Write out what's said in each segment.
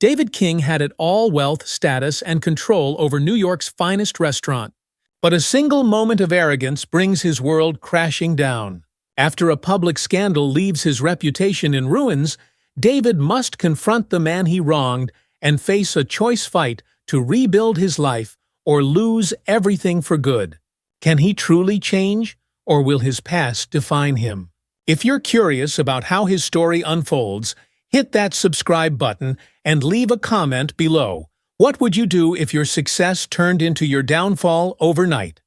David King had it all: wealth, status, and control over New York's finest restaurant. But a single moment of arrogance brings his world crashing down. After a public scandal leaves his reputation in ruins, David must confront the man he wronged and face a choice fight to rebuild his life or lose everything for good. Can he truly change, or will his past define him? If you're curious about how his story unfolds, hit that subscribe button and leave a comment below. What would you do if your success turned into your downfall overnight?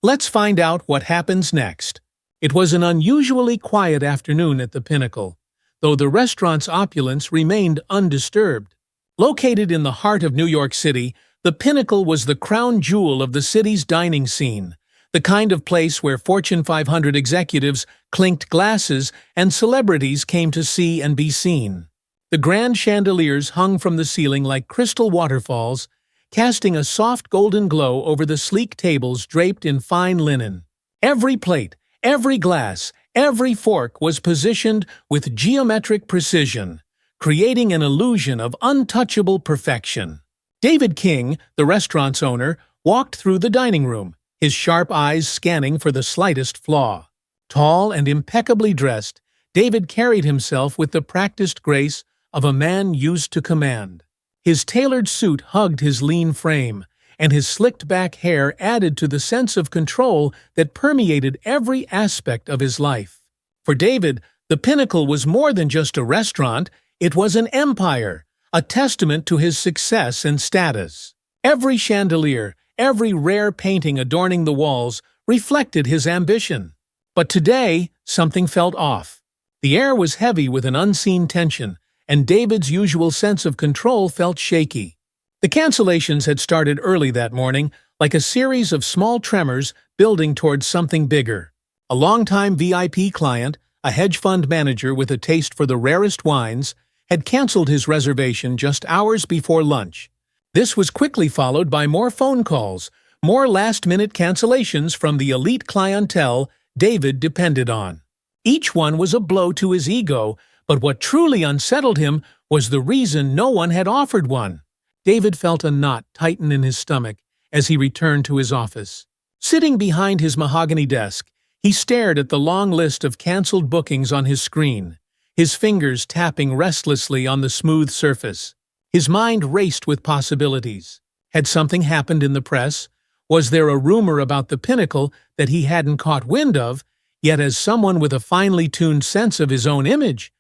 Let's find out what happens next. It was an unusually quiet afternoon at the Pinnacle, though the restaurant's opulence remained undisturbed. Located in the heart of New York City, the Pinnacle was the crown jewel of the city's dining scene, the kind of place where Fortune 500 executives clinked glasses and celebrities came to see and be seen. The grand chandeliers hung from the ceiling like crystal waterfalls, casting a soft golden glow over the sleek tables draped in fine linen. Every plate, every glass, every fork was positioned with geometric precision, creating an illusion of untouchable perfection. David King, the restaurant's owner, walked through the dining room, his sharp eyes scanning for the slightest flaw. Tall and impeccably dressed, David carried himself with the practiced grace of a man used to command. His tailored suit hugged his lean frame, and his slicked-back hair added to the sense of control that permeated every aspect of his life. For David, the Pinnacle was more than just a restaurant, it was an empire, a testament to his success and status. Every chandelier, every rare painting adorning the walls reflected his ambition. But today, something felt off. The air was heavy with an unseen tension, and David's usual sense of control felt shaky. The cancellations had started early that morning, like a series of small tremors building towards something bigger. A longtime VIP client, a hedge fund manager with a taste for the rarest wines, had canceled his reservation just hours before lunch. This was quickly followed by more phone calls, more last-minute cancellations from the elite clientele David depended on. Each one was a blow to his ego, but what truly unsettled him was the reason no one had offered one. David felt a knot tighten in his stomach as he returned to his office. Sitting behind his mahogany desk, he stared at the long list of canceled bookings on his screen, his fingers tapping restlessly on the smooth surface. His mind raced with possibilities. Had something happened in the press? Was there a rumor about the Pinnacle that he hadn't caught wind of? Yet as someone with a finely tuned sense of his own image,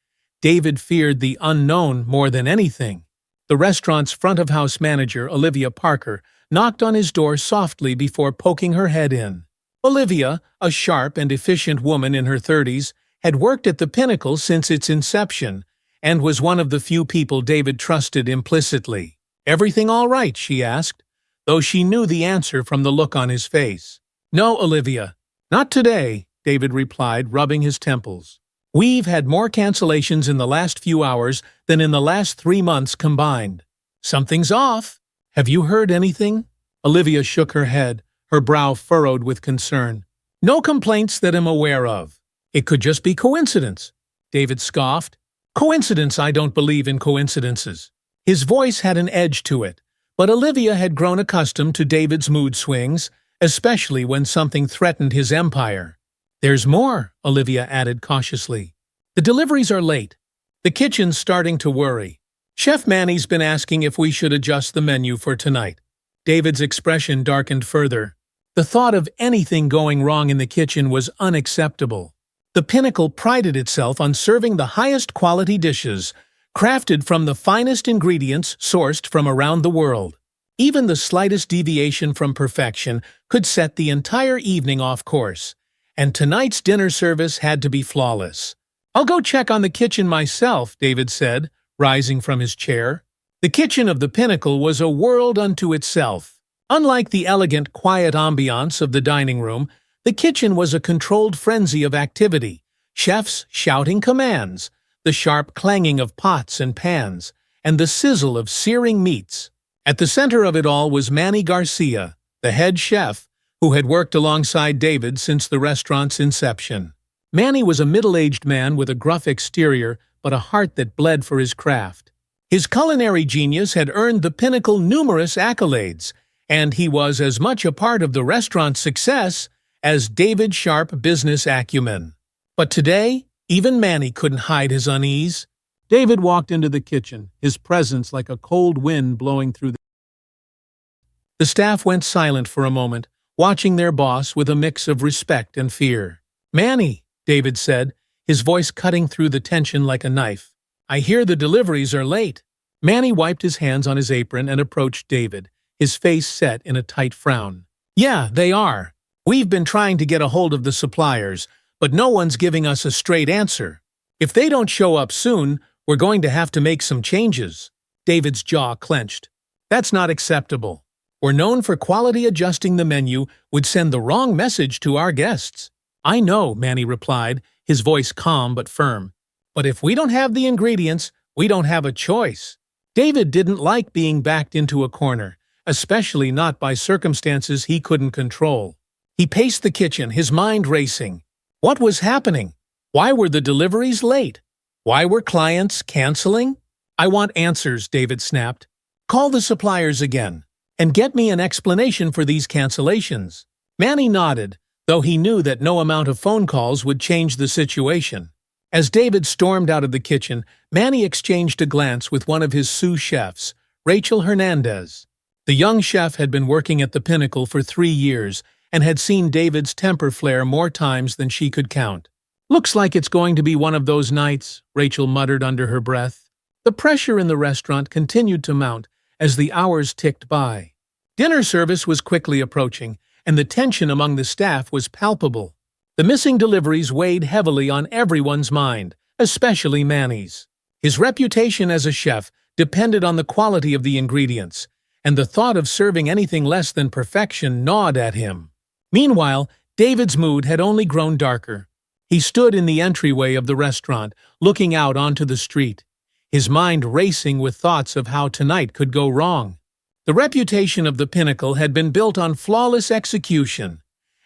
David feared the unknown more than anything. The restaurant's front-of-house manager, Olivia Parker, knocked on his door softly before poking her head in. Olivia, a sharp and efficient woman in her 30s, had worked at the Pinnacle since its inception and was one of the few people David trusted implicitly. "Everything all right?" she asked, though she knew the answer from the look on his face. "No, Olivia, not today," David replied, rubbing his temples. "We've had more cancellations in the last few hours than in the last 3 months combined." "Something's off. Have you heard anything?" Olivia shook her head, her brow furrowed with concern. "No complaints that I'm aware of." "It could just be coincidence," David scoffed. "Coincidence? I don't believe in coincidences." His voice had an edge to it, but Olivia had grown accustomed to David's mood swings, especially when something threatened his empire. "There's more," Olivia added cautiously. "The deliveries are late. The kitchen's starting to worry. Chef Manny's been asking if we should adjust the menu for tonight." David's expression darkened further. The thought of anything going wrong in the kitchen was unacceptable. The Pinnacle prided itself on serving the highest quality dishes, crafted from the finest ingredients sourced from around the world. Even the slightest deviation from perfection could set the entire evening off course, and tonight's dinner service had to be flawless. "I'll go check on the kitchen myself," David said, rising from his chair. The kitchen of the Pinnacle was a world unto itself. Unlike the elegant, quiet ambiance of the dining room, the kitchen was a controlled frenzy of activity, chefs shouting commands, the sharp clanging of pots and pans, and the sizzle of searing meats. At the center of it all was Manny Garcia, the head chef, who had worked alongside David since the restaurant's inception. Manny was a middle-aged man with a gruff exterior but a heart that bled for his craft. His culinary genius had earned the Pinnacle numerous accolades, and he was as much a part of the restaurant's success as David's sharp business acumen. But today, even Manny couldn't hide his unease. David walked into the kitchen, his presence like a cold wind blowing through the staff went silent for a moment, watching their boss with a mix of respect and fear. "Manny," David said, his voice cutting through the tension like a knife. "I hear the deliveries are late." Manny wiped his hands on his apron and approached David, his face set in a tight frown. "Yeah, they are. We've been trying to get a hold of the suppliers, but no one's giving us a straight answer. If they don't show up soon, we're going to have to make some changes." David's jaw clenched. "That's not acceptable. We're known for quality. Adjusting the menu would send the wrong message to our guests." "I know," Manny replied, his voice calm but firm. "But if we don't have the ingredients, we don't have a choice." David didn't like being backed into a corner, especially not by circumstances he couldn't control. He paced the kitchen, his mind racing. What was happening? Why were the deliveries late? Why were clients canceling? "I want answers," David snapped. "Call the suppliers again, and get me an explanation for these cancellations." Manny nodded, though he knew that no amount of phone calls would change the situation. As David stormed out of the kitchen, Manny exchanged a glance with one of his sous chefs, Rachel Hernandez. The young chef had been working at the Pinnacle for 3 years and had seen David's temper flare more times than she could count. "Looks like it's going to be one of those nights," Rachel muttered under her breath. The pressure in the restaurant continued to mount as the hours ticked by. Dinner service was quickly approaching, and the tension among the staff was palpable. The missing deliveries weighed heavily on everyone's mind, especially Manny's. His reputation as a chef depended on the quality of the ingredients, and the thought of serving anything less than perfection gnawed at him. Meanwhile, David's mood had only grown darker. He stood in the entryway of the restaurant, looking out onto the street, his mind racing with thoughts of how tonight could go wrong. The reputation of the Pinnacle had been built on flawless execution,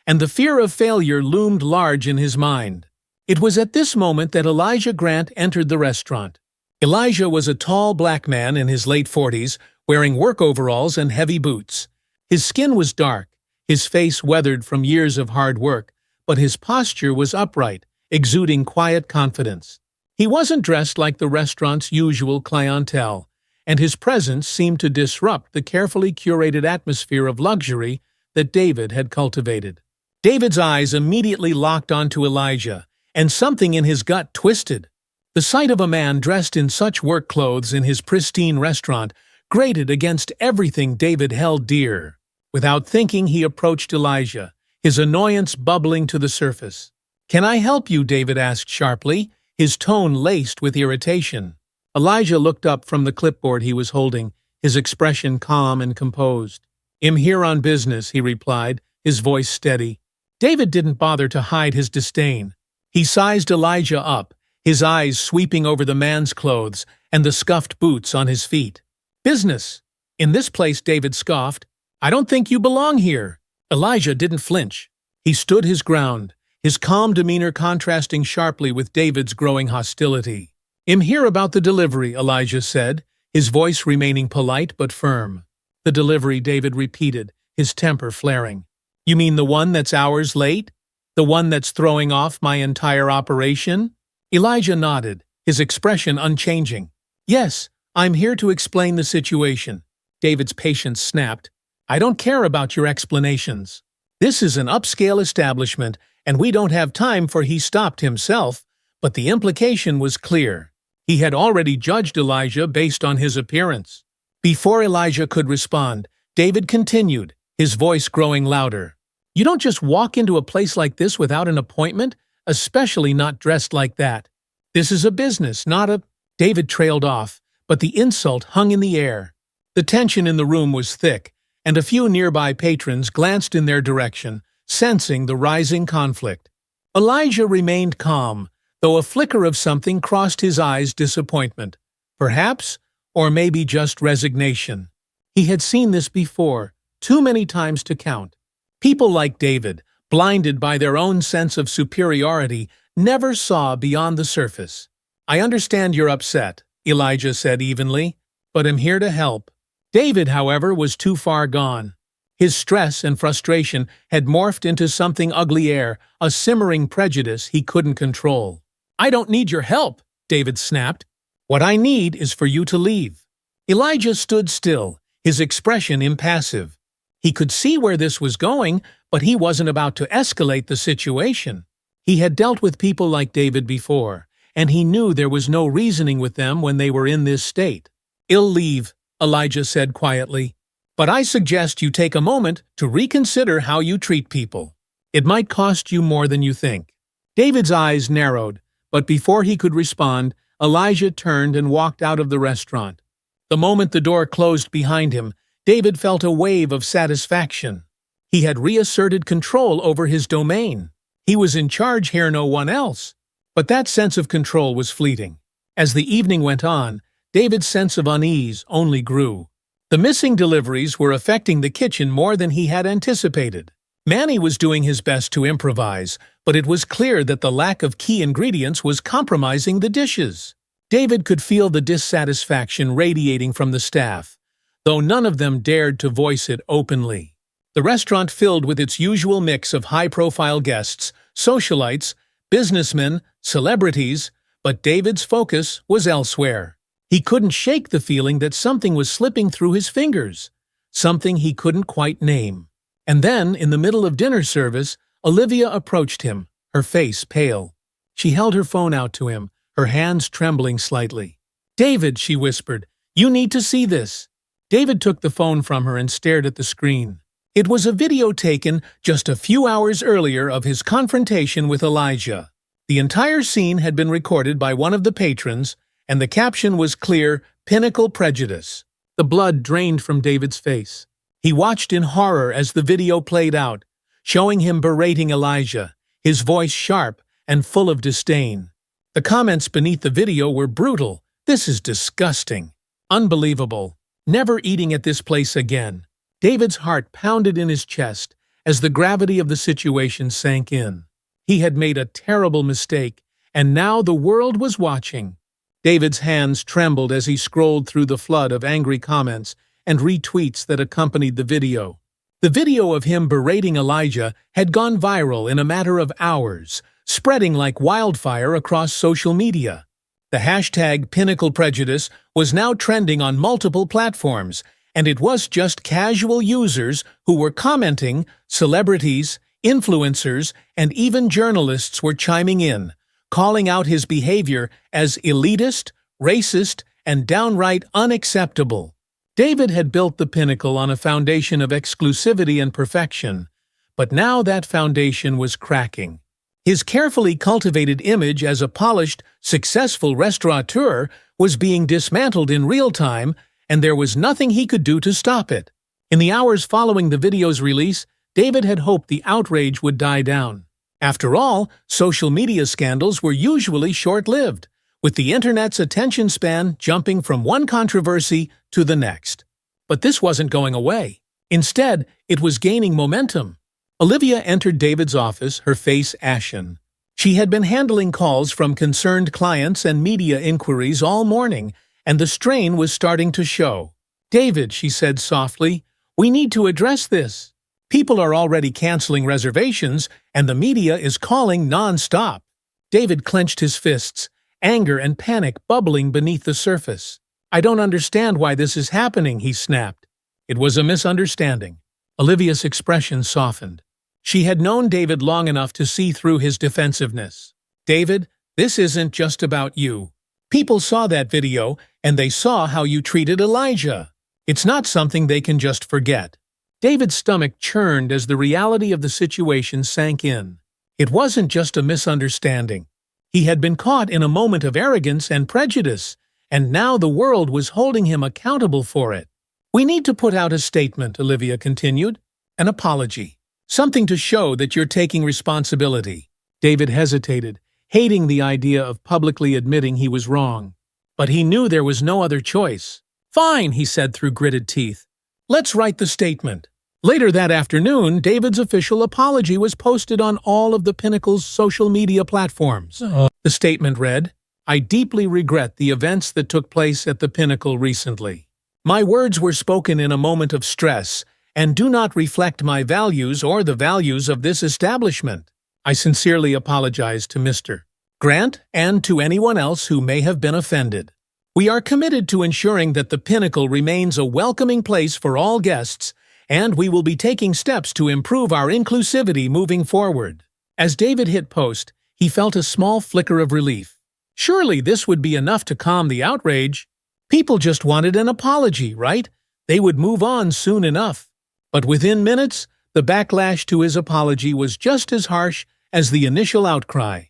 and the fear of failure loomed large in his mind. It was at this moment that Elijah Grant entered the restaurant. Elijah was a tall black man in his late 40s, wearing work overalls and heavy boots. His skin was dark, his face weathered from years of hard work, but his posture was upright, exuding quiet confidence. He wasn't dressed like the restaurant's usual clientele, and his presence seemed to disrupt the carefully curated atmosphere of luxury that David had cultivated. David's eyes immediately locked onto Elijah, and something in his gut twisted. The sight of a man dressed in such work clothes in his pristine restaurant grated against everything David held dear. Without thinking, he approached Elijah, his annoyance bubbling to the surface. "Can I help you?" David asked sharply, his tone laced with irritation. Elijah looked up from the clipboard he was holding, his expression calm and composed. "I'm here on business," he replied, his voice steady. David didn't bother to hide his disdain. He sized Elijah up, his eyes sweeping over the man's clothes and the scuffed boots on his feet. "Business? In this place," David scoffed. "I don't think you belong here." Elijah didn't flinch. He stood his ground, his calm demeanor contrasting sharply with David's growing hostility. "I'm here about the delivery," Elijah said, his voice remaining polite but firm. "The delivery," David repeated, his temper flaring. "You mean the one that's hours late? The one that's throwing off my entire operation?" Elijah nodded, his expression unchanging. "Yes, I'm here to explain the situation." David's patience snapped. "I don't care about your explanations. This is an upscale establishment, and we don't have time for—" He stopped himself, but the implication was clear. He had already judged Elijah based on his appearance. Before Elijah could respond, David continued, his voice growing louder. "You don't just walk into a place like this without an appointment, especially not dressed like that. This is a business, not a—" David trailed off, but the insult hung in the air. The tension in the room was thick, and a few nearby patrons glanced in their direction, sensing the rising conflict. Elijah remained calm, though a flicker of something crossed his eyes: disappointment, perhaps, or maybe just resignation. He had seen this before, too many times to count. People like David, blinded by their own sense of superiority, never saw beyond the surface. "I understand you're upset," Elijah said evenly, "but I'm here to help." David, however, was too far gone. His stress and frustration had morphed into something uglier, a simmering prejudice he couldn't control. "I don't need your help," David snapped. "What I need is for you to leave." Elijah stood still, his expression impassive. He could see where this was going, but he wasn't about to escalate the situation. He had dealt with people like David before, and he knew there was no reasoning with them when they were in this state. "I'll leave," Elijah said quietly. "But I suggest you take a moment to reconsider how you treat people. It might cost you more than you think." David's eyes narrowed, but before he could respond, Elijah turned and walked out of the restaurant. The moment the door closed behind him, David felt a wave of satisfaction. He had reasserted control over his domain. He was in charge here, no one else. But that sense of control was fleeting. As the evening went on, David's sense of unease only grew. The missing deliveries were affecting the kitchen more than he had anticipated. Manny was doing his best to improvise, but it was clear that the lack of key ingredients was compromising the dishes. David could feel the dissatisfaction radiating from the staff, though none of them dared to voice it openly. The restaurant filled with its usual mix of high-profile guests, socialites, businessmen, celebrities, but David's focus was elsewhere. He couldn't shake the feeling that something was slipping through his fingers, something he couldn't quite name. And then, in the middle of dinner service, Olivia approached him, her face pale. She held her phone out to him, her hands trembling slightly. "David," she whispered, "you need to see this." David took the phone from her and stared at the screen. It was a video taken just a few hours earlier of his confrontation with Elijah. The entire scene had been recorded by one of the patrons, and the caption was clear, "Pinnacle Prejudice." The blood drained from David's face. He watched in horror as the video played out, showing him berating Elijah, his voice sharp and full of disdain. The comments beneath the video were brutal. "This is disgusting. Unbelievable. Never eating at this place again." David's heart pounded in his chest as the gravity of the situation sank in. He had made a terrible mistake, and now the world was watching. David's hands trembled as he scrolled through the flood of angry comments and retweets that accompanied the video. The video of him berating Elijah had gone viral in a matter of hours, spreading like wildfire across social media. The hashtag Pinnacle Prejudice was now trending on multiple platforms, and it was just casual users who were commenting. Celebrities, influencers, and even journalists were chiming in, calling out his behavior as elitist, racist, and downright unacceptable. David had built the Pinnacle on a foundation of exclusivity and perfection, but now that foundation was cracking. His carefully cultivated image as a polished, successful restaurateur was being dismantled in real time, and there was nothing he could do to stop it. In the hours following the video's release, David had hoped the outrage would die down. After all, social media scandals were usually short-lived, with the internet's attention span jumping from one controversy to the next. But this wasn't going away. Instead, it was gaining momentum. Olivia entered David's office, her face ashen. She had been handling calls from concerned clients and media inquiries all morning, and the strain was starting to show. "David," she said softly, "we need to address this. People are already canceling reservations, and the media is calling non-stop." David clenched his fists, anger and panic bubbling beneath the surface. "I don't understand why this is happening," he snapped. "It was a misunderstanding." Olivia's expression softened. She had known David long enough to see through his defensiveness. "David, this isn't just about you. People saw that video, and they saw how you treated Elijah. It's not something they can just forget." David's stomach churned as the reality of the situation sank in. It wasn't just a misunderstanding. He had been caught in a moment of arrogance and prejudice, and now the world was holding him accountable for it. "We need to put out a statement," Olivia continued. "An apology. Something to show that you're taking responsibility." David hesitated, hating the idea of publicly admitting he was wrong. But he knew there was no other choice. "Fine," he said through gritted teeth. "Let's write the statement." Later that afternoon, David's official apology was posted on all of the Pinnacle's social media platforms. The statement read, I deeply regret the events that took place at the Pinnacle recently. My words were spoken in a moment of stress and do not reflect my values or the values of this establishment. I sincerely apologize to Mr. Grant and to anyone else who may have been offended. We are committed to ensuring that the Pinnacle remains a welcoming place for all guests, and we will be taking steps to improve our inclusivity moving forward. As David hit post, he felt a small flicker of relief. Surely this would be enough to calm the outrage. People just wanted an apology, right? They would move on soon enough. But within minutes, the backlash to his apology was just as harsh as the initial outcry.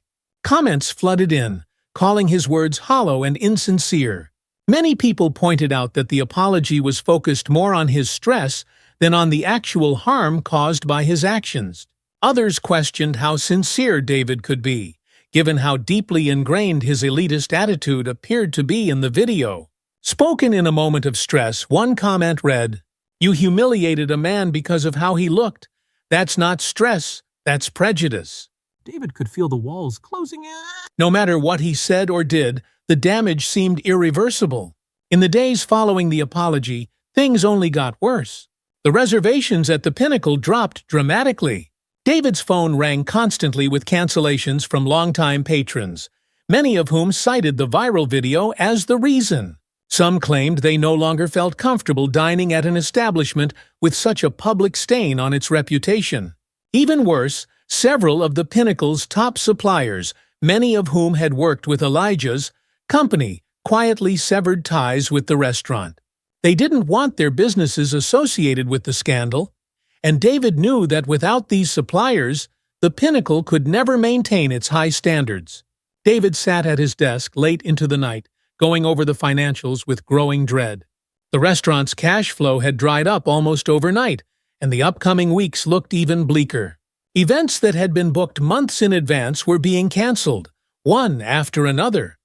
Comments flooded in, calling his words hollow and insincere. Many people pointed out that the apology was focused more on his stress than on the actual harm caused by his actions. Others questioned how sincere David could be, given how deeply ingrained his elitist attitude appeared to be in the video. Spoken in a moment of stress, one comment read, "You humiliated a man because of how he looked. That's not stress, that's prejudice." David could feel the walls closing in. No matter what he said or did, the damage seemed irreversible. In the days following the apology, things only got worse. The reservations at the Pinnacle dropped dramatically. David's phone rang constantly with cancellations from longtime patrons, many of whom cited the viral video as the reason. Some claimed they no longer felt comfortable dining at an establishment with such a public stain on its reputation. Even worse, several of the Pinnacle's top suppliers, many of whom had worked with Elijah's company, quietly severed ties with the restaurant. They didn't want their businesses associated with the scandal, and David knew that without these suppliers, the Pinnacle could never maintain its high standards. David sat at his desk late into the night, going over the financials with growing dread. The restaurant's cash flow had dried up almost overnight, and the upcoming weeks looked even bleaker. Events that had been booked months in advance were being canceled, one after another,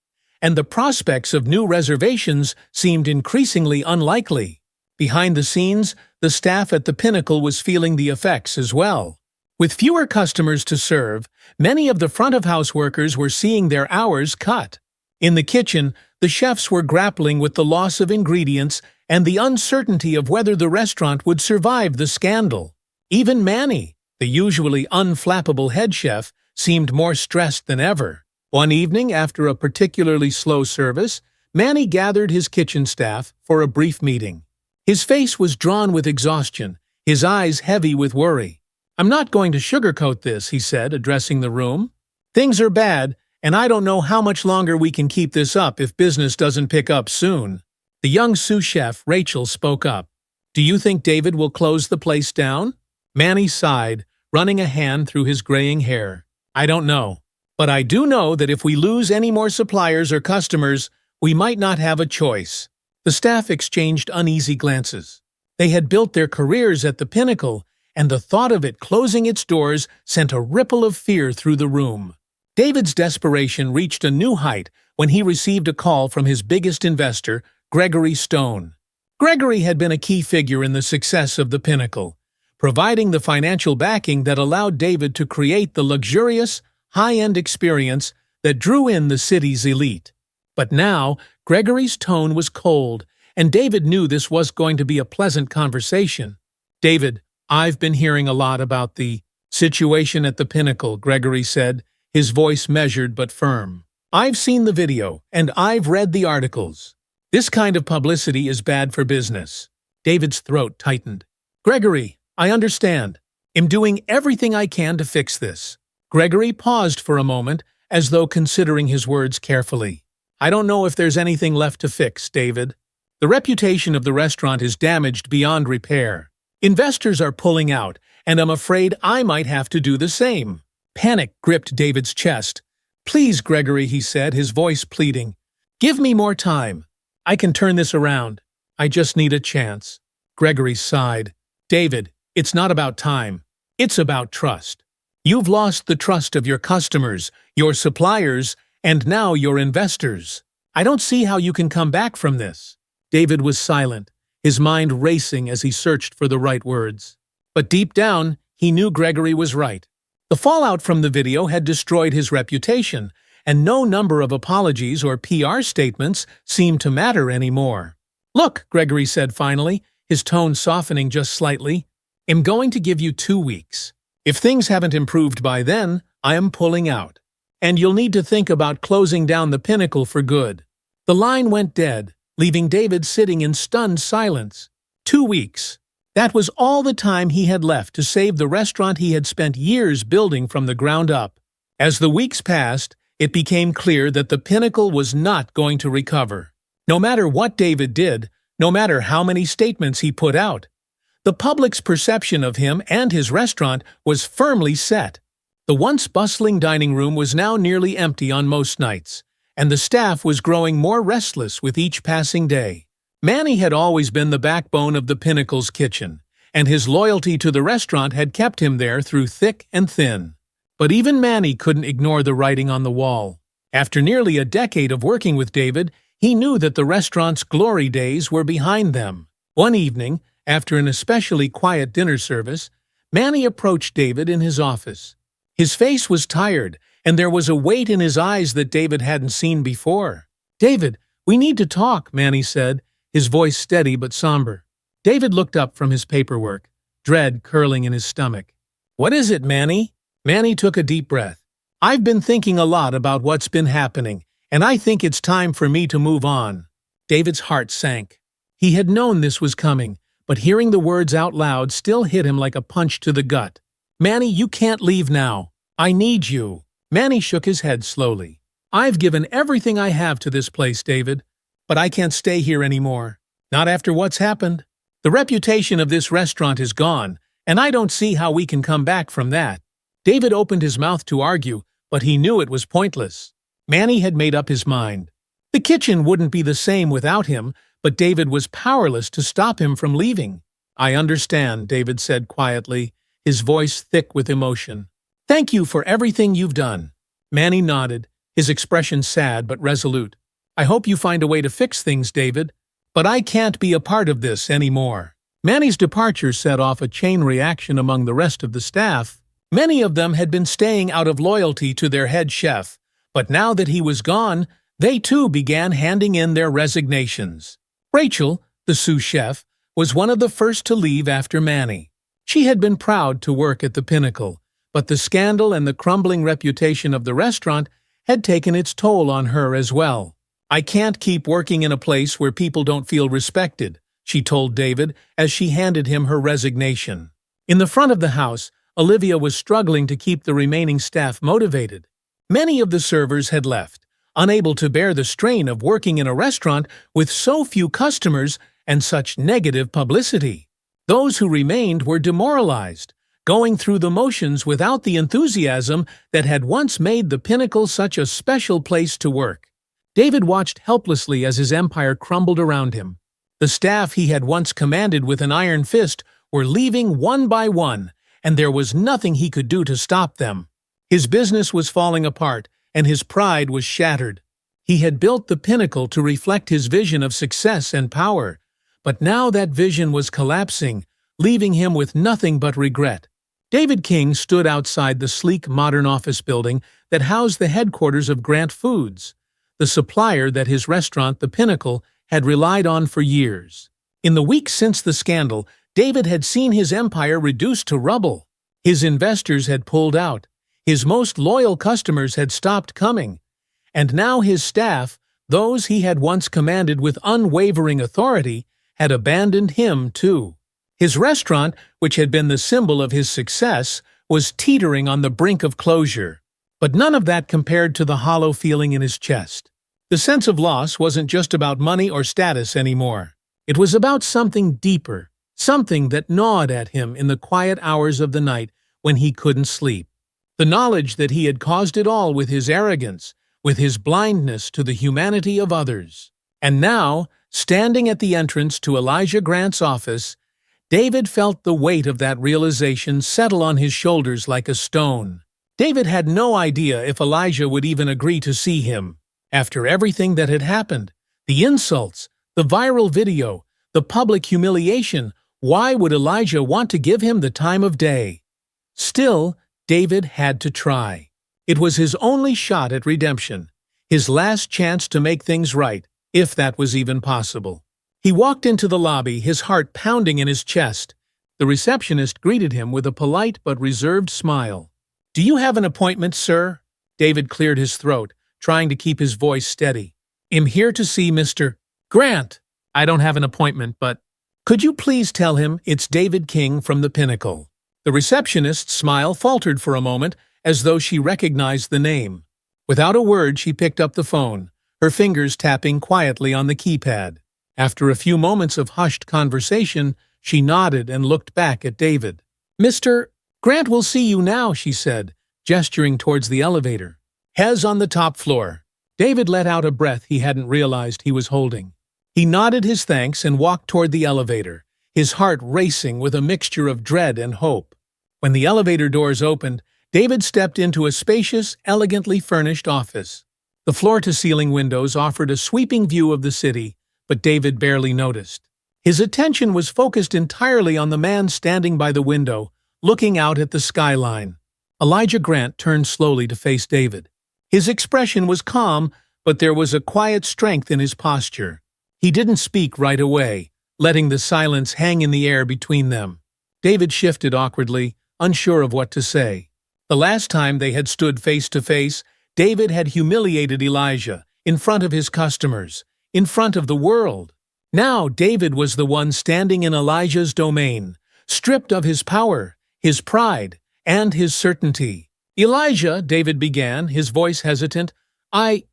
and the prospects of new reservations seemed increasingly unlikely. Behind the scenes, the staff at the Pinnacle was feeling the effects as well. With fewer customers to serve, many of the front-of-house workers were seeing their hours cut. In the kitchen, the chefs were grappling with the loss of ingredients and the uncertainty of whether the restaurant would survive the scandal. Even Manny, the usually unflappable head chef, seemed more stressed than ever. One evening, after a particularly slow service, Manny gathered his kitchen staff for a brief meeting. His face was drawn with exhaustion, his eyes heavy with worry. "I'm not going to sugarcoat this," he said, addressing the room. "Things are bad, and I don't know how much longer we can keep this up if business doesn't pick up soon." The young sous chef, Rachel, spoke up. "Do you think David will close the place down?" Manny sighed, running a hand through his graying hair. "I don't know. But I do know that if we lose any more suppliers or customers, we might not have a choice." The staff exchanged uneasy glances. They had built their careers at the Pinnacle, and the thought of it closing its doors sent a ripple of fear through the room. David's desperation reached a new height when he received a call from his biggest investor, Gregory Stone. Gregory had been a key figure in the success of the Pinnacle, providing the financial backing that allowed David to create the luxurious, high-end experience that drew in the city's elite. But now, Gregory's tone was cold, and David knew this was going to be a pleasant conversation. "David, I've been hearing a lot about the situation at the Pinnacle," Gregory said, his voice measured but firm. "I've seen the video, and I've read the articles. This kind of publicity is bad for business." David's throat tightened. "Gregory, I understand. I'm doing everything I can to fix this." Gregory paused for a moment, as though considering his words carefully. "I don't know if there's anything left to fix, David. The reputation of the restaurant is damaged beyond repair. Investors are pulling out, and I'm afraid I might have to do the same." Panic gripped David's chest. "Please, Gregory," he said, his voice pleading. "Give me more time. I can turn this around. I just need a chance." Gregory sighed. "David, it's not about time. It's about trust. You've lost the trust of your customers, your suppliers, and now your investors. I don't see how you can come back from this." David was silent, his mind racing as he searched for the right words. But deep down, he knew Gregory was right. The fallout from the video had destroyed his reputation, and no number of apologies or PR statements seemed to matter anymore. "Look," Gregory said finally, his tone softening just slightly, "I'm going to give you 2 weeks. If things haven't improved by then, I am pulling out. And you'll need to think about closing down the Pinnacle for good." The line went dead, leaving David sitting in stunned silence. 2 weeks. That was all the time he had left to save the restaurant he had spent years building from the ground up. As the weeks passed, it became clear that the Pinnacle was not going to recover. No matter what David did, no matter how many statements he put out, the public's perception of him and his restaurant was firmly set. The once bustling dining room was now nearly empty on most nights, and the staff was growing more restless with each passing day. Manny had always been the backbone of the Pinnacle's kitchen, and his loyalty to the restaurant had kept him there through thick and thin. But even Manny couldn't ignore the writing on the wall. After nearly a decade of working with David, he knew that the restaurant's glory days were behind them. One evening, after an especially quiet dinner service, Manny approached David in his office. His face was tired, and there was a weight in his eyes that David hadn't seen before. "David, we need to talk," Manny said, his voice steady but somber. David looked up from his paperwork, dread curling in his stomach. "What is it, Manny?" Manny took a deep breath. "I've been thinking a lot about what's been happening, and I think it's time for me to move on." David's heart sank. He had known this was coming, but hearing the words out loud still hit him like a punch to the gut. "Manny, you can't leave now. I need you." Manny shook his head slowly. "I've given everything I have to this place, David, but I can't stay here anymore. Not after what's happened. The reputation of this restaurant is gone, and I don't see how we can come back from that." David opened his mouth to argue, but he knew it was pointless. Manny had made up his mind. The kitchen wouldn't be the same without him, but David was powerless to stop him from leaving. "I understand," David said quietly, his voice thick with emotion. "Thank you for everything you've done." Manny nodded, his expression sad but resolute. "I hope you find a way to fix things, David, but I can't be a part of this anymore." Manny's departure set off a chain reaction among the rest of the staff. Many of them had been staying out of loyalty to their head chef, but now that he was gone, they too began handing in their resignations. Rachel, the sous chef, was one of the first to leave after Manny. She had been proud to work at the Pinnacle, but the scandal and the crumbling reputation of the restaurant had taken its toll on her as well. "I can't keep working in a place where people don't feel respected," she told David as she handed him her resignation. In the front of the house, Olivia was struggling to keep the remaining staff motivated. Many of the servers had left, unable to bear the strain of working in a restaurant with so few customers and such negative publicity. Those who remained were demoralized, going through the motions without the enthusiasm that had once made the Pinnacle such a special place to work. David watched helplessly as his empire crumbled around him. The staff he had once commanded with an iron fist were leaving one by one, and there was nothing he could do to stop them. His business was falling apart, and his pride was shattered. He had built the Pinnacle to reflect his vision of success and power, but now that vision was collapsing, leaving him with nothing but regret. David King stood outside the sleek modern office building that housed the headquarters of Grant Foods, the supplier that his restaurant, the Pinnacle, had relied on for years. In the weeks since the scandal, David had seen his empire reduced to rubble. His investors had pulled out. His most loyal customers had stopped coming. And now his staff, those he had once commanded with unwavering authority, had abandoned him too. His restaurant, which had been the symbol of his success, was teetering on the brink of closure. But none of that compared to the hollow feeling in his chest. The sense of loss wasn't just about money or status anymore. It was about something deeper, something that gnawed at him in the quiet hours of the night when he couldn't sleep. The knowledge that he had caused it all with his arrogance, with his blindness to the humanity of others. And now, standing at the entrance to Elijah Grant's office, David felt the weight of that realization settle on his shoulders like a stone. David had no idea if Elijah would even agree to see him. After everything that had happened, the insults, the viral video, the public humiliation, why would Elijah want to give him the time of day? Still, David had to try. It was his only shot at redemption, his last chance to make things right, if that was even possible. He walked into the lobby, his heart pounding in his chest. The receptionist greeted him with a polite but reserved smile. "Do you have an appointment, sir?" David cleared his throat, trying to keep his voice steady. "I'm here to see Mr. Grant." "I don't have an appointment, but—" "Could you please tell him it's David King from the Pinnacle?" The receptionist's smile faltered for a moment, as though she recognized the name. Without a word, she picked up the phone, her fingers tapping quietly on the keypad. After a few moments of hushed conversation, she nodded and looked back at David. "Mr. Grant will see you now," she said, gesturing towards the elevator. "Hez on the top floor." David let out a breath he hadn't realized he was holding. He nodded his thanks and walked toward the elevator, his heart racing with a mixture of dread and hope. When the elevator doors opened, David stepped into a spacious, elegantly furnished office. The floor-to-ceiling windows offered a sweeping view of the city, but David barely noticed. His attention was focused entirely on the man standing by the window, looking out at the skyline. Elijah Grant turned slowly to face David. His expression was calm, but there was a quiet strength in his posture. He didn't speak right away, letting the silence hang in the air between them. David shifted awkwardly, unsure of what to say. The last time they had stood face to face, David had humiliated Elijah, in front of his customers, in front of the world. Now David was the one standing in Elijah's domain, stripped of his power, his pride, and his certainty. "Elijah," David began, his voice hesitant, I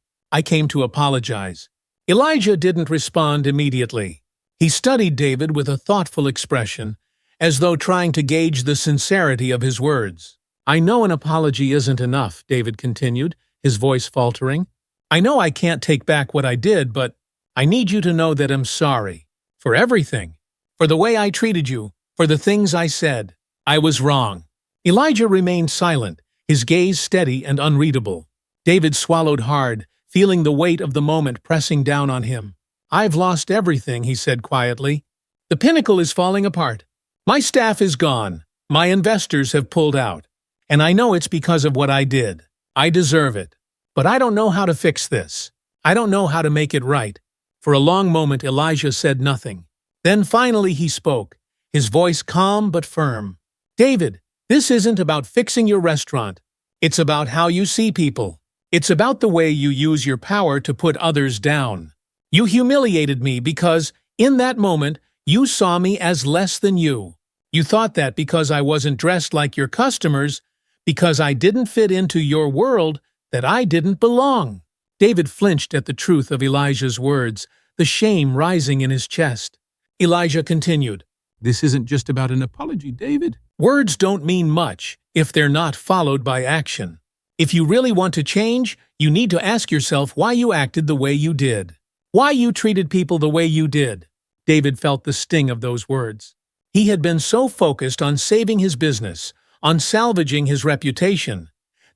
came to apologize." Elijah didn't respond immediately. He studied David with a thoughtful expression, as though trying to gauge the sincerity of his words. "I know an apology isn't enough," David continued, his voice faltering. "I know I can't take back what I did, but I need you to know that I'm sorry. For everything. For the way I treated you. For the things I said. I was wrong." Elijah remained silent, his gaze steady and unreadable. David swallowed hard, feeling the weight of the moment pressing down on him. "I've lost everything," he said quietly. "The Pinnacle is falling apart. My staff is gone. My investors have pulled out. And I know it's because of what I did. I deserve it. But I don't know how to fix this. I don't know how to make it right." For a long moment Elijah said nothing. Then finally he spoke, his voice calm but firm. "David, this isn't about fixing your restaurant. It's about how you see people. It's about the way you use your power to put others down. You humiliated me because, in that moment, you saw me as less than you. You thought that because I wasn't dressed like your customers, because I didn't fit into your world, that I didn't belong." David flinched at the truth of Elijah's words, the shame rising in his chest. Elijah continued, "This isn't just about an apology, David. Words don't mean much if they're not followed by action. If you really want to change, you need to ask yourself why you acted the way you did. Why you treated people the way you did." David felt the sting of those words. He had been so focused on saving his business, on salvaging his reputation,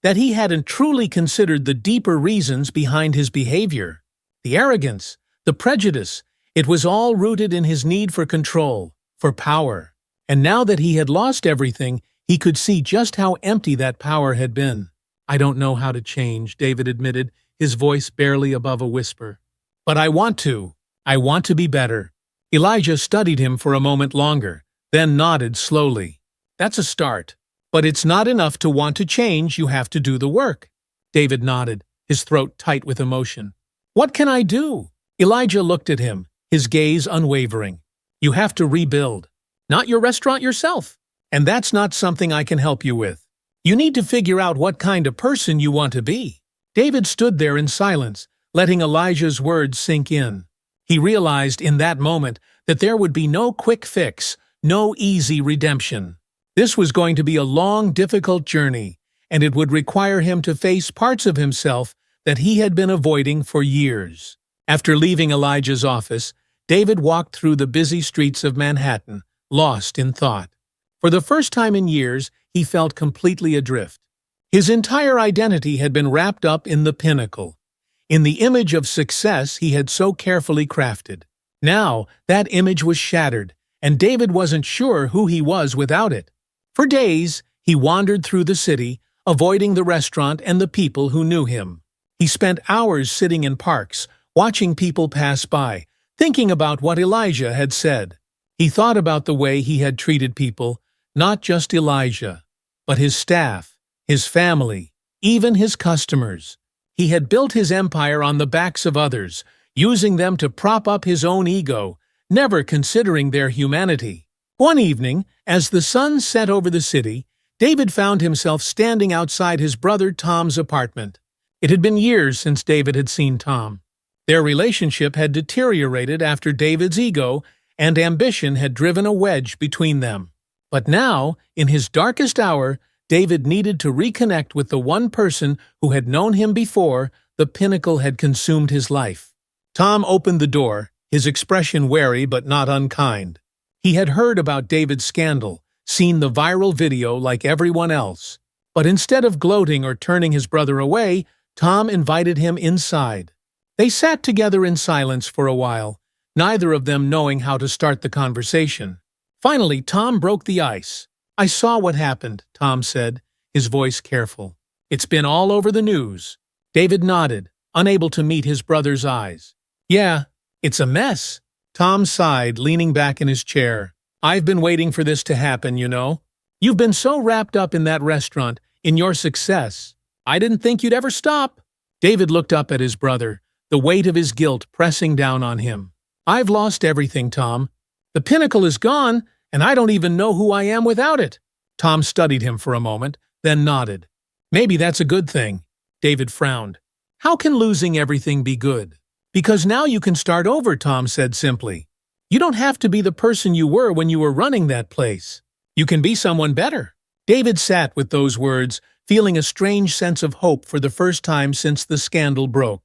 that he hadn't truly considered the deeper reasons behind his behavior. The arrogance, the prejudice, it was all rooted in his need for control, for power. And now that he had lost everything, he could see just how empty that power had been. "I don't know how to change," David admitted, his voice barely above a whisper. "But I want to. I want to be better." Elijah studied him for a moment longer, then nodded slowly. "That's a start. But it's not enough to want to change, you have to do the work." David nodded, his throat tight with emotion. "What can I do?" Elijah looked at him, his gaze unwavering. "You have to rebuild. Not your restaurant yourself. And that's not something I can help you with. You need to figure out what kind of person you want to be." David stood there in silence, letting Elijah's words sink in. He realized in that moment that there would be no quick fix, no easy redemption. This was going to be a long, difficult journey, and it would require him to face parts of himself that he had been avoiding for years. After leaving Elijah's office, David walked through the busy streets of Manhattan, lost in thought. For the first time in years, he felt completely adrift. His entire identity had been wrapped up in the Pinnacle, in the image of success he had so carefully crafted. Now, that image was shattered, and David wasn't sure who he was without it. For days, he wandered through the city, avoiding the restaurant and the people who knew him. He spent hours sitting in parks, watching people pass by, thinking about what Elijah had said. He thought about the way he had treated people, not just Elijah, but his staff, his family, even his customers. He had built his empire on the backs of others, using them to prop up his own ego, never considering their humanity. One evening, as the sun set over the city, David found himself standing outside his brother Tom's apartment. It had been years since David had seen Tom. Their relationship had deteriorated after David's ego and ambition had driven a wedge between them. But now, in his darkest hour, David needed to reconnect with the one person who had known him before the pinnacle had consumed his life. Tom opened the door, his expression wary but not unkind. He had heard about David's scandal, seen the viral video like everyone else. But instead of gloating or turning his brother away, Tom invited him inside. They sat together in silence for a while, neither of them knowing how to start the conversation. Finally, Tom broke the ice. "I saw what happened," Tom said, his voice careful. "It's been all over the news." David nodded, unable to meet his brother's eyes. "Yeah, it's a mess." Tom sighed, leaning back in his chair. "I've been waiting for this to happen, you know. You've been so wrapped up in that restaurant, in your success. I didn't think you'd ever stop." David looked up at his brother, the weight of his guilt pressing down on him. "I've lost everything, Tom. The pinnacle is gone, and I don't even know who I am without it." Tom studied him for a moment, then nodded. "Maybe that's a good thing." David frowned. "How can losing everything be good?" "Because now you can start over," Tom said simply. "You don't have to be the person you were when you were running that place. You can be someone better." David sat with those words, feeling a strange sense of hope for the first time since the scandal broke.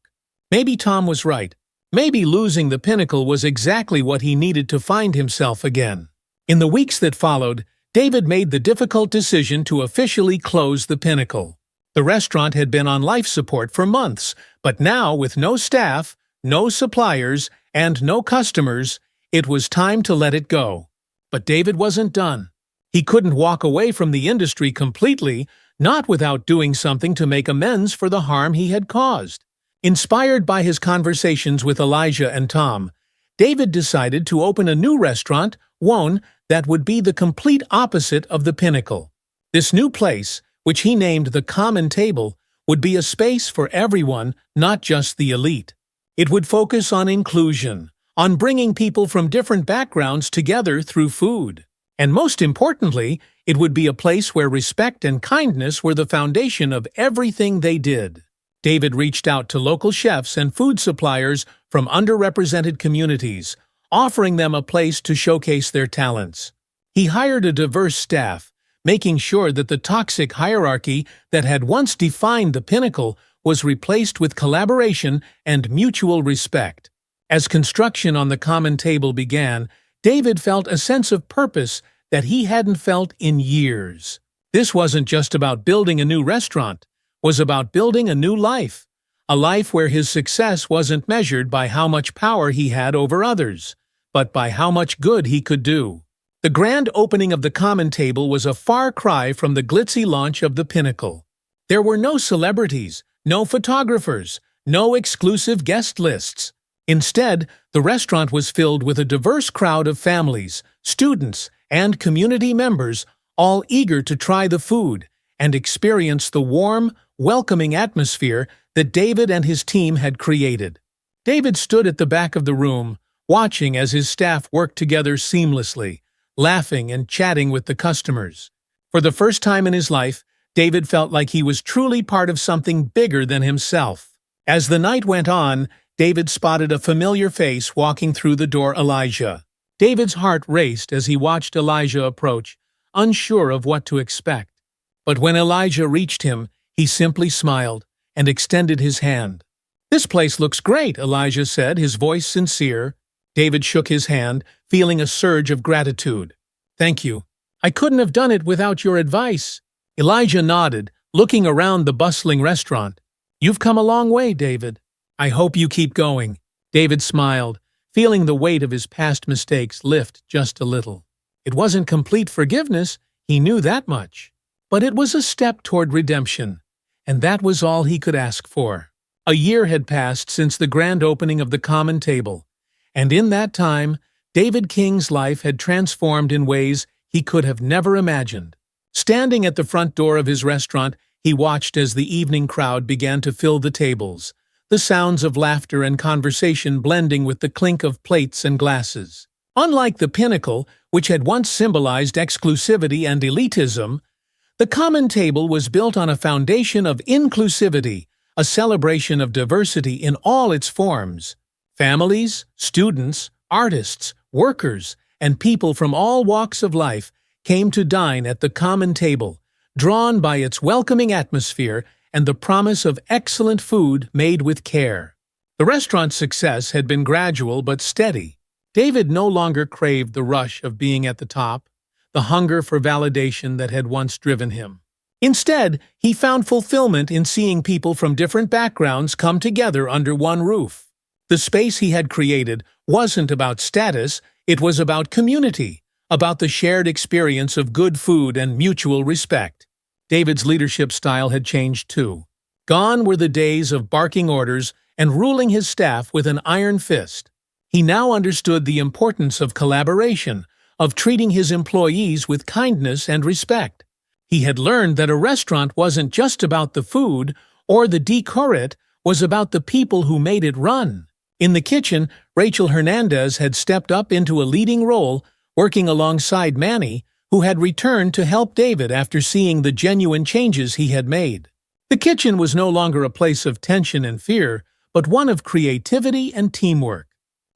Maybe Tom was right. Maybe losing the pinnacle was exactly what he needed to find himself again. In the weeks that followed, David made the difficult decision to officially close the pinnacle. The restaurant had been on life support for months, but now, with no staff, no suppliers, and no customers, it was time to let it go. But David wasn't done. He couldn't walk away from the industry completely, not without doing something to make amends for the harm he had caused. Inspired by his conversations with Elijah and Tom, David decided to open a new restaurant, one that would be the complete opposite of the pinnacle. This new place, which he named the Common Table, would be a space for everyone, not just the elite. It would focus on inclusion, on bringing people from different backgrounds together through food. And most importantly, it would be a place where respect and kindness were the foundation of everything they did. David reached out to local chefs and food suppliers from underrepresented communities, offering them a place to showcase their talents. He hired a diverse staff, making sure that the toxic hierarchy that had once defined the pinnacle was replaced with collaboration and mutual respect. As construction on the Common Table began, David felt a sense of purpose that he hadn't felt in years. This wasn't just about building a new restaurant, it was about building a new life, a life where his success wasn't measured by how much power he had over others, but by how much good he could do. The grand opening of the Common Table was a far cry from the glitzy launch of the pinnacle. There were no celebrities, no photographers, no exclusive guest lists. Instead, the restaurant was filled with a diverse crowd of families, students, and community members, all eager to try the food and experience the warm, welcoming atmosphere that David and his team had created. David stood at the back of the room, watching as his staff worked together seamlessly, laughing and chatting with the customers. For the first time in his life, David felt like he was truly part of something bigger than himself. As the night went on, David spotted a familiar face walking through the door, Elijah. David's heart raced as he watched Elijah approach, unsure of what to expect. But when Elijah reached him, he simply smiled and extended his hand. "This place looks great," Elijah said, his voice sincere. David shook his hand, feeling a surge of gratitude. "Thank you. I couldn't have done it without your advice." Elijah nodded, looking around the bustling restaurant. "You've come a long way, David. I hope you keep going." David smiled, feeling the weight of his past mistakes lift just a little. It wasn't complete forgiveness, he knew that much. But it was a step toward redemption, and that was all he could ask for. A year had passed since the grand opening of the common table, and in that time, David King's life had transformed in ways he could have never imagined. Standing at the front door of his restaurant, he watched as the evening crowd began to fill the tables, the sounds of laughter and conversation blending with the clink of plates and glasses. Unlike the Pinnacle, which had once symbolized exclusivity and elitism, the common table was built on a foundation of inclusivity, a celebration of diversity in all its forms. Families, students, artists, workers, and people from all walks of life came to dine at the common table, drawn by its welcoming atmosphere and the promise of excellent food made with care. The restaurant's success had been gradual but steady. David no longer craved the rush of being at the top, the hunger for validation that had once driven him. Instead, he found fulfillment in seeing people from different backgrounds come together under one roof. The space he had created wasn't about status, it was about community, about the shared experience of good food and mutual respect. David's leadership style had changed too. Gone were the days of barking orders and ruling his staff with an iron fist. He now understood the importance of collaboration, of treating his employees with kindness and respect. He had learned that a restaurant wasn't just about the food or the decor, it was about the people who made it run. In the kitchen, Rachel Hernandez had stepped up into a leading role, working alongside Manny, who had returned to help David after seeing the genuine changes he had made. The kitchen was no longer a place of tension and fear, but one of creativity and teamwork.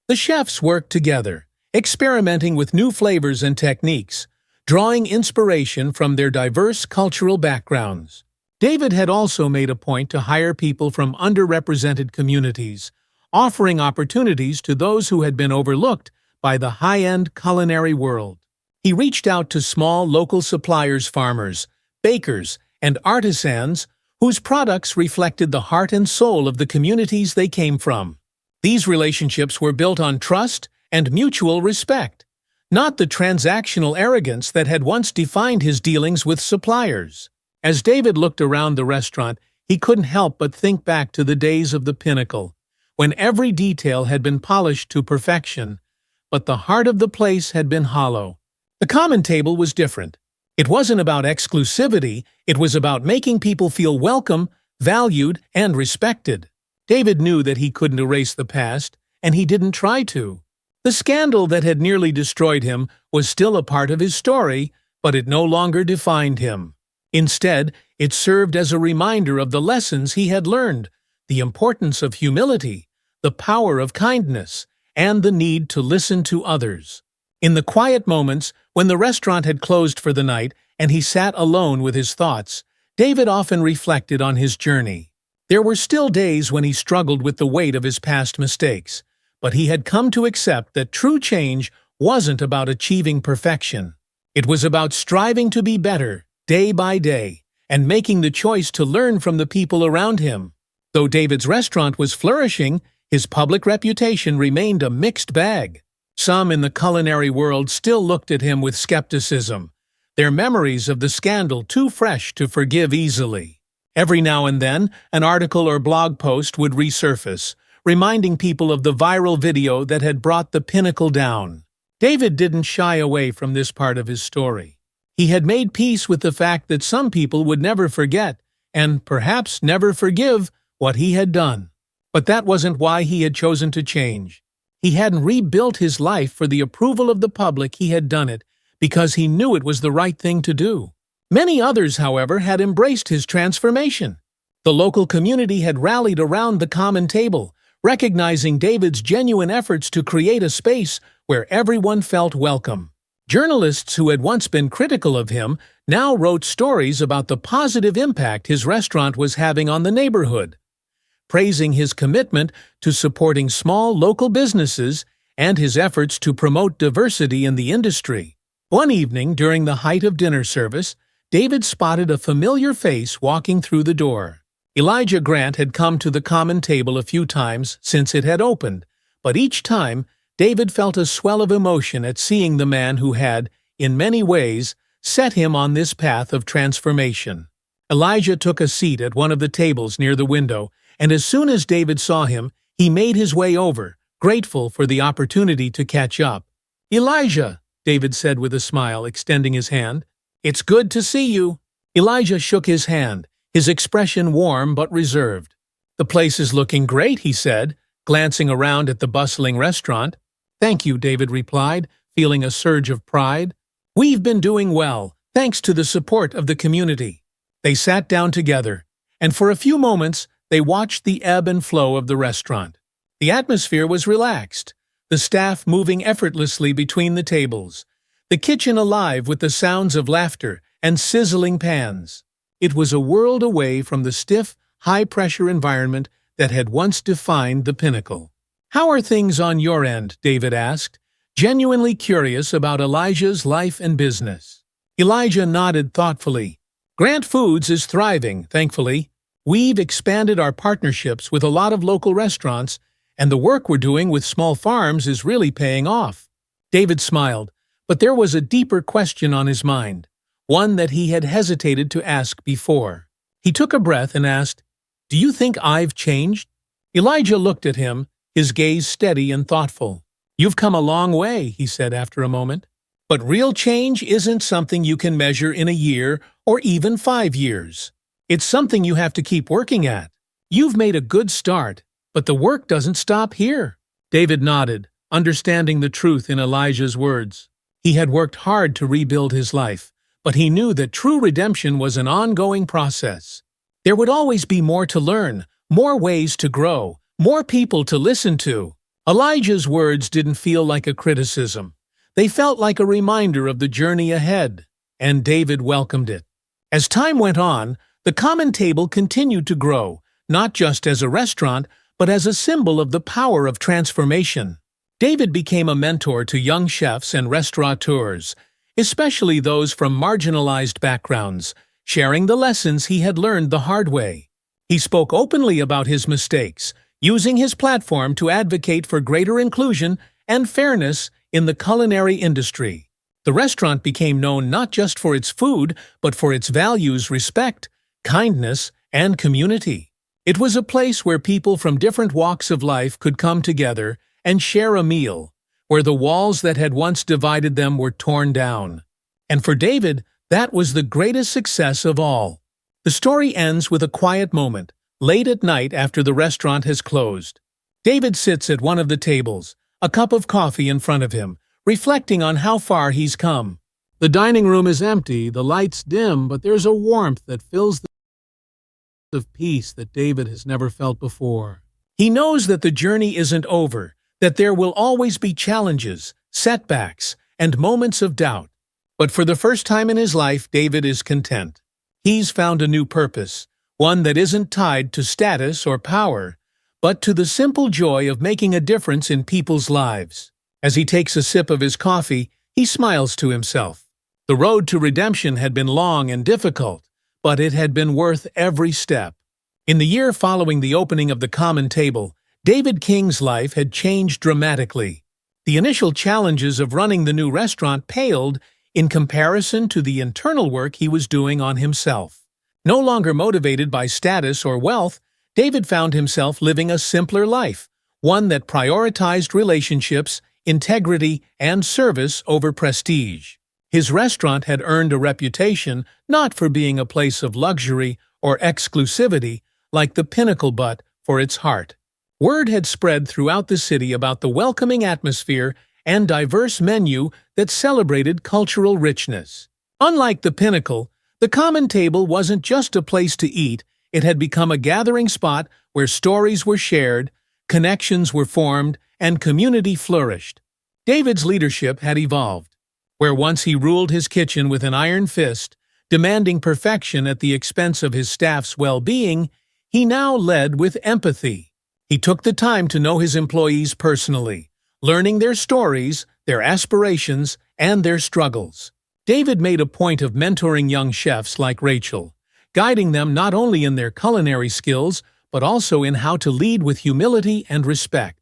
The chefs worked together, experimenting with new flavors and techniques, drawing inspiration from their diverse cultural backgrounds. David had also made a point to hire people from underrepresented communities, offering opportunities to those who had been overlooked by the high-end culinary world. He reached out to small local suppliers, farmers, bakers, and artisans whose products reflected the heart and soul of the communities they came from. These relationships were built on trust and mutual respect, not the transactional arrogance that had once defined his dealings with suppliers. As David looked around the restaurant, he couldn't help but think back to the days of the Pinnacle, when every detail had been polished to perfection, but the heart of the place had been hollow. The common table was different. It wasn't about exclusivity, it was about making people feel welcome, valued, and respected. David knew that he couldn't erase the past, and he didn't try to. The scandal that had nearly destroyed him was still a part of his story, but it no longer defined him. Instead, it served as a reminder of the lessons he had learned, the importance of humility, the power of kindness, and the need to listen to others. In the quiet moments, when the restaurant had closed for the night and he sat alone with his thoughts, David often reflected on his journey. There were still days when he struggled with the weight of his past mistakes, but he had come to accept that true change wasn't about achieving perfection. It was about striving to be better, day by day, and making the choice to learn from the people around him. Though David's restaurant was flourishing, his public reputation remained a mixed bag. Some in the culinary world still looked at him with skepticism, their memories of the scandal too fresh to forgive easily. Every now and then, an article or blog post would resurface, reminding people of the viral video that had brought the Pinnacle down. David didn't shy away from this part of his story. He had made peace with the fact that some people would never forget, and perhaps never forgive, what he had done. But that wasn't why he had chosen to change. He hadn't rebuilt his life for the approval of the public. He had done it because he knew it was the right thing to do. Many others, however, had embraced his transformation. The local community had rallied around the common table, recognizing David's genuine efforts to create a space where everyone felt welcome. Journalists who had once been critical of him now wrote stories about the positive impact his restaurant was having on the neighborhood, praising his commitment to supporting small local businesses and his efforts to promote diversity in the industry. One evening, during the height of dinner service, David spotted a familiar face walking through the door. Elijah Grant had come to the common table a few times since it had opened, but each time, David felt a swell of emotion at seeing the man who had, in many ways, set him on this path of transformation. Elijah took a seat at one of the tables near the window, and as soon as David saw him, he made his way over, grateful for the opportunity to catch up. "Elijah," David said with a smile, extending his hand. "It's good to see you." Elijah shook his hand, his expression warm but reserved. "The place is looking great," he said, glancing around at the bustling restaurant. "Thank you," David replied, feeling a surge of pride. "We've been doing well, thanks to the support of the community." They sat down together, and for a few moments they watched the ebb and flow of the restaurant. The atmosphere was relaxed, the staff moving effortlessly between the tables, the kitchen alive with the sounds of laughter and sizzling pans. It was a world away from the stiff, high-pressure environment that had once defined the Pinnacle. "How are things on your end?" David asked, genuinely curious about Elijah's life and business. Elijah nodded thoughtfully. "Grant Foods is thriving, thankfully. We've expanded our partnerships with a lot of local restaurants, and the work we're doing with small farms is really paying off." David smiled, but there was a deeper question on his mind, one that he had hesitated to ask before. He took a breath and asked, "Do you think I've changed?" Elijah looked at him, his gaze steady and thoughtful. "You've come a long way," he said after a moment. "But real change isn't something you can measure in a year or even 5 years. It's something you have to keep working at. You've made a good start, but the work doesn't stop here." David nodded, understanding the truth in Elijah's words. He had worked hard to rebuild his life, but he knew that true redemption was an ongoing process. There would always be more to learn, more ways to grow, more people to listen to. Elijah's words didn't feel like a criticism. They felt like a reminder of the journey ahead, and David welcomed it. As time went on, the common table continued to grow, not just as a restaurant, but as a symbol of the power of transformation. David became a mentor to young chefs and restaurateurs, especially those from marginalized backgrounds, sharing the lessons he had learned the hard way. He spoke openly about his mistakes, using his platform to advocate for greater inclusion and fairness in the culinary industry. The restaurant became known not just for its food, but for its values: respect, kindness, and community. It was a place where people from different walks of life could come together and share a meal, where the walls that had once divided them were torn down. And for David, that was the greatest success of all. The story ends with a quiet moment, late at night after the restaurant has closed. David sits at one of the tables, a cup of coffee in front of him, reflecting on how far he's come. The dining room is empty, the lights dim, but there's a warmth that fills the of peace that David has never felt before. He knows that the journey isn't over, that there will always be challenges, setbacks, and moments of doubt. But for the first time in his life, David is content. He's found a new purpose, one that isn't tied to status or power, but to the simple joy of making a difference in people's lives. As he takes a sip of his coffee, he smiles to himself. The road to redemption had been long and difficult, but it had been worth every step. In the year following the opening of the common table, David King's life had changed dramatically. The initial challenges of running the new restaurant paled in comparison to the internal work he was doing on himself. No longer motivated by status or wealth, David found himself living a simpler life, one that prioritized relationships, integrity, and service over prestige. His restaurant had earned a reputation not for being a place of luxury or exclusivity like the Pinnacle, but for its heart. Word had spread throughout the city about the welcoming atmosphere and diverse menu that celebrated cultural richness. Unlike the Pinnacle, the common table wasn't just a place to eat, it had become a gathering spot where stories were shared, connections were formed, and community flourished. David's leadership had evolved. Where once he ruled his kitchen with an iron fist, demanding perfection at the expense of his staff's well-being, he now led with empathy. He took the time to know his employees personally, learning their stories, their aspirations, and their struggles. David made a point of mentoring young chefs like Rachel, guiding them not only in their culinary skills, but also in how to lead with humility and respect.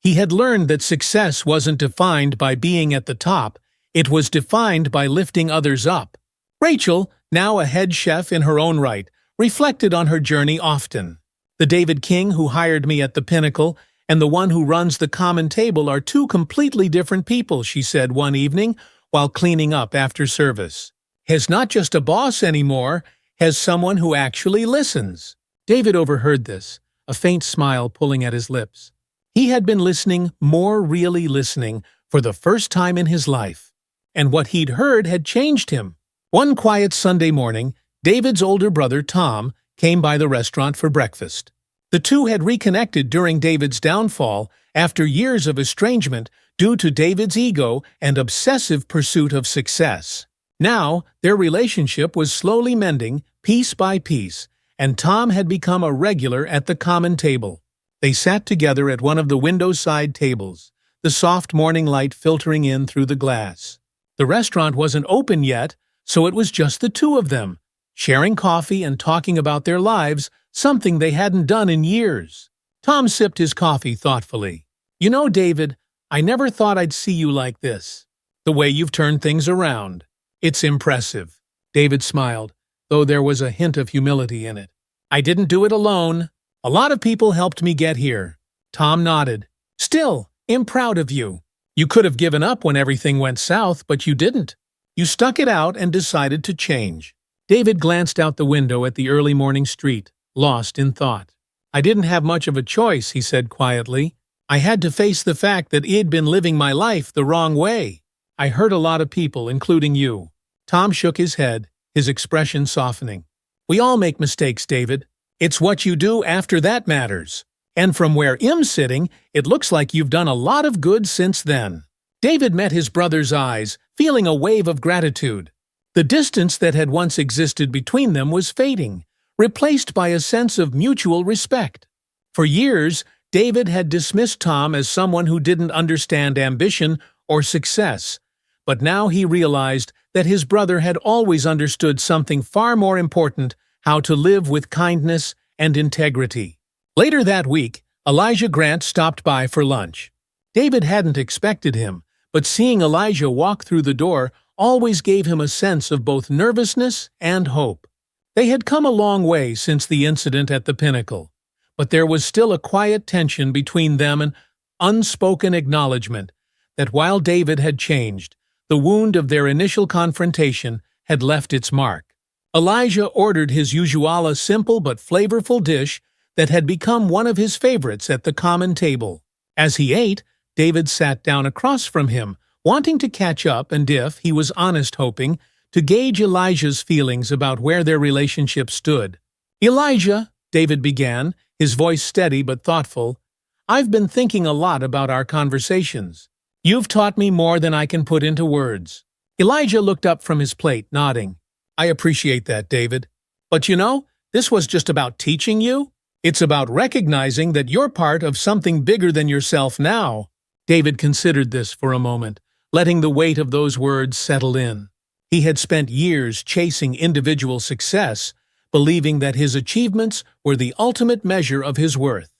He had learned that success wasn't defined by being at the top, it was defined by lifting others up. Rachel, now a head chef in her own right, reflected on her journey often. The David King who hired me at the Pinnacle and the one who runs the common table are two completely different people, she said one evening while cleaning up after service. He's not just a boss anymore, he's someone who actually listens. David overheard this, a faint smile pulling at his lips. He had been listening, more really listening, for the first time in his life. And what he'd heard had changed him. One quiet Sunday morning, David's older brother, Tom, came by the restaurant for breakfast. The two had reconnected during David's downfall after years of estrangement due to David's ego and obsessive pursuit of success. Now, their relationship was slowly mending, piece by piece, and Tom had become a regular at the common table. They sat together at one of the window-side tables, the soft morning light filtering in through the glass. The restaurant wasn't open yet, so it was just the two of them, sharing coffee and talking about their lives, something they hadn't done in years. Tom sipped his coffee thoughtfully. "You know, David, I never thought I'd see you like this. The way you've turned things around. It's impressive." David smiled, though there was a hint of humility in it. "I didn't do it alone. A lot of people helped me get here." Tom nodded. "Still, I'm proud of you. You could have given up when everything went south, but you didn't. You stuck it out and decided to change." David glanced out the window at the early morning street, lost in thought. "I didn't have much of a choice," he said quietly. "I had to face the fact that I'd been living my life the wrong way. I hurt a lot of people, including you." Tom shook his head, his expression softening. "We all make mistakes, David. It's what you do after that matters. And from where I'm sitting, it looks like you've done a lot of good since then." David met his brother's eyes, feeling a wave of gratitude. The distance that had once existed between them was fading, replaced by a sense of mutual respect. For years, David had dismissed Tom as someone who didn't understand ambition or success, but now he realized that his brother had always understood something far more important: how to live with kindness and integrity. Later that week, Elijah Grant stopped by for lunch. David hadn't expected him, but seeing Elijah walk through the door always gave him a sense of both nervousness and hope. They had come a long way since the incident at the Pinnacle, but there was still a quiet tension between them, an unspoken acknowledgement that while David had changed, the wound of their initial confrontation had left its mark. Elijah ordered his usual simple but flavorful dish that had become one of his favorites at the common table. As he ate, David sat down across from him, wanting to catch up and, if he was honest, hoping to gauge Elijah's feelings about where their relationship stood. "Elijah," David began, his voice steady but thoughtful, "I've been thinking a lot about our conversations. You've taught me more than I can put into words." Elijah looked up from his plate, nodding. "I appreciate that, David. But you know, this was just about teaching you. It's about recognizing that you're part of something bigger than yourself now." David considered this for a moment, letting the weight of those words settle in. He had spent years chasing individual success, believing that his achievements were the ultimate measure of his worth.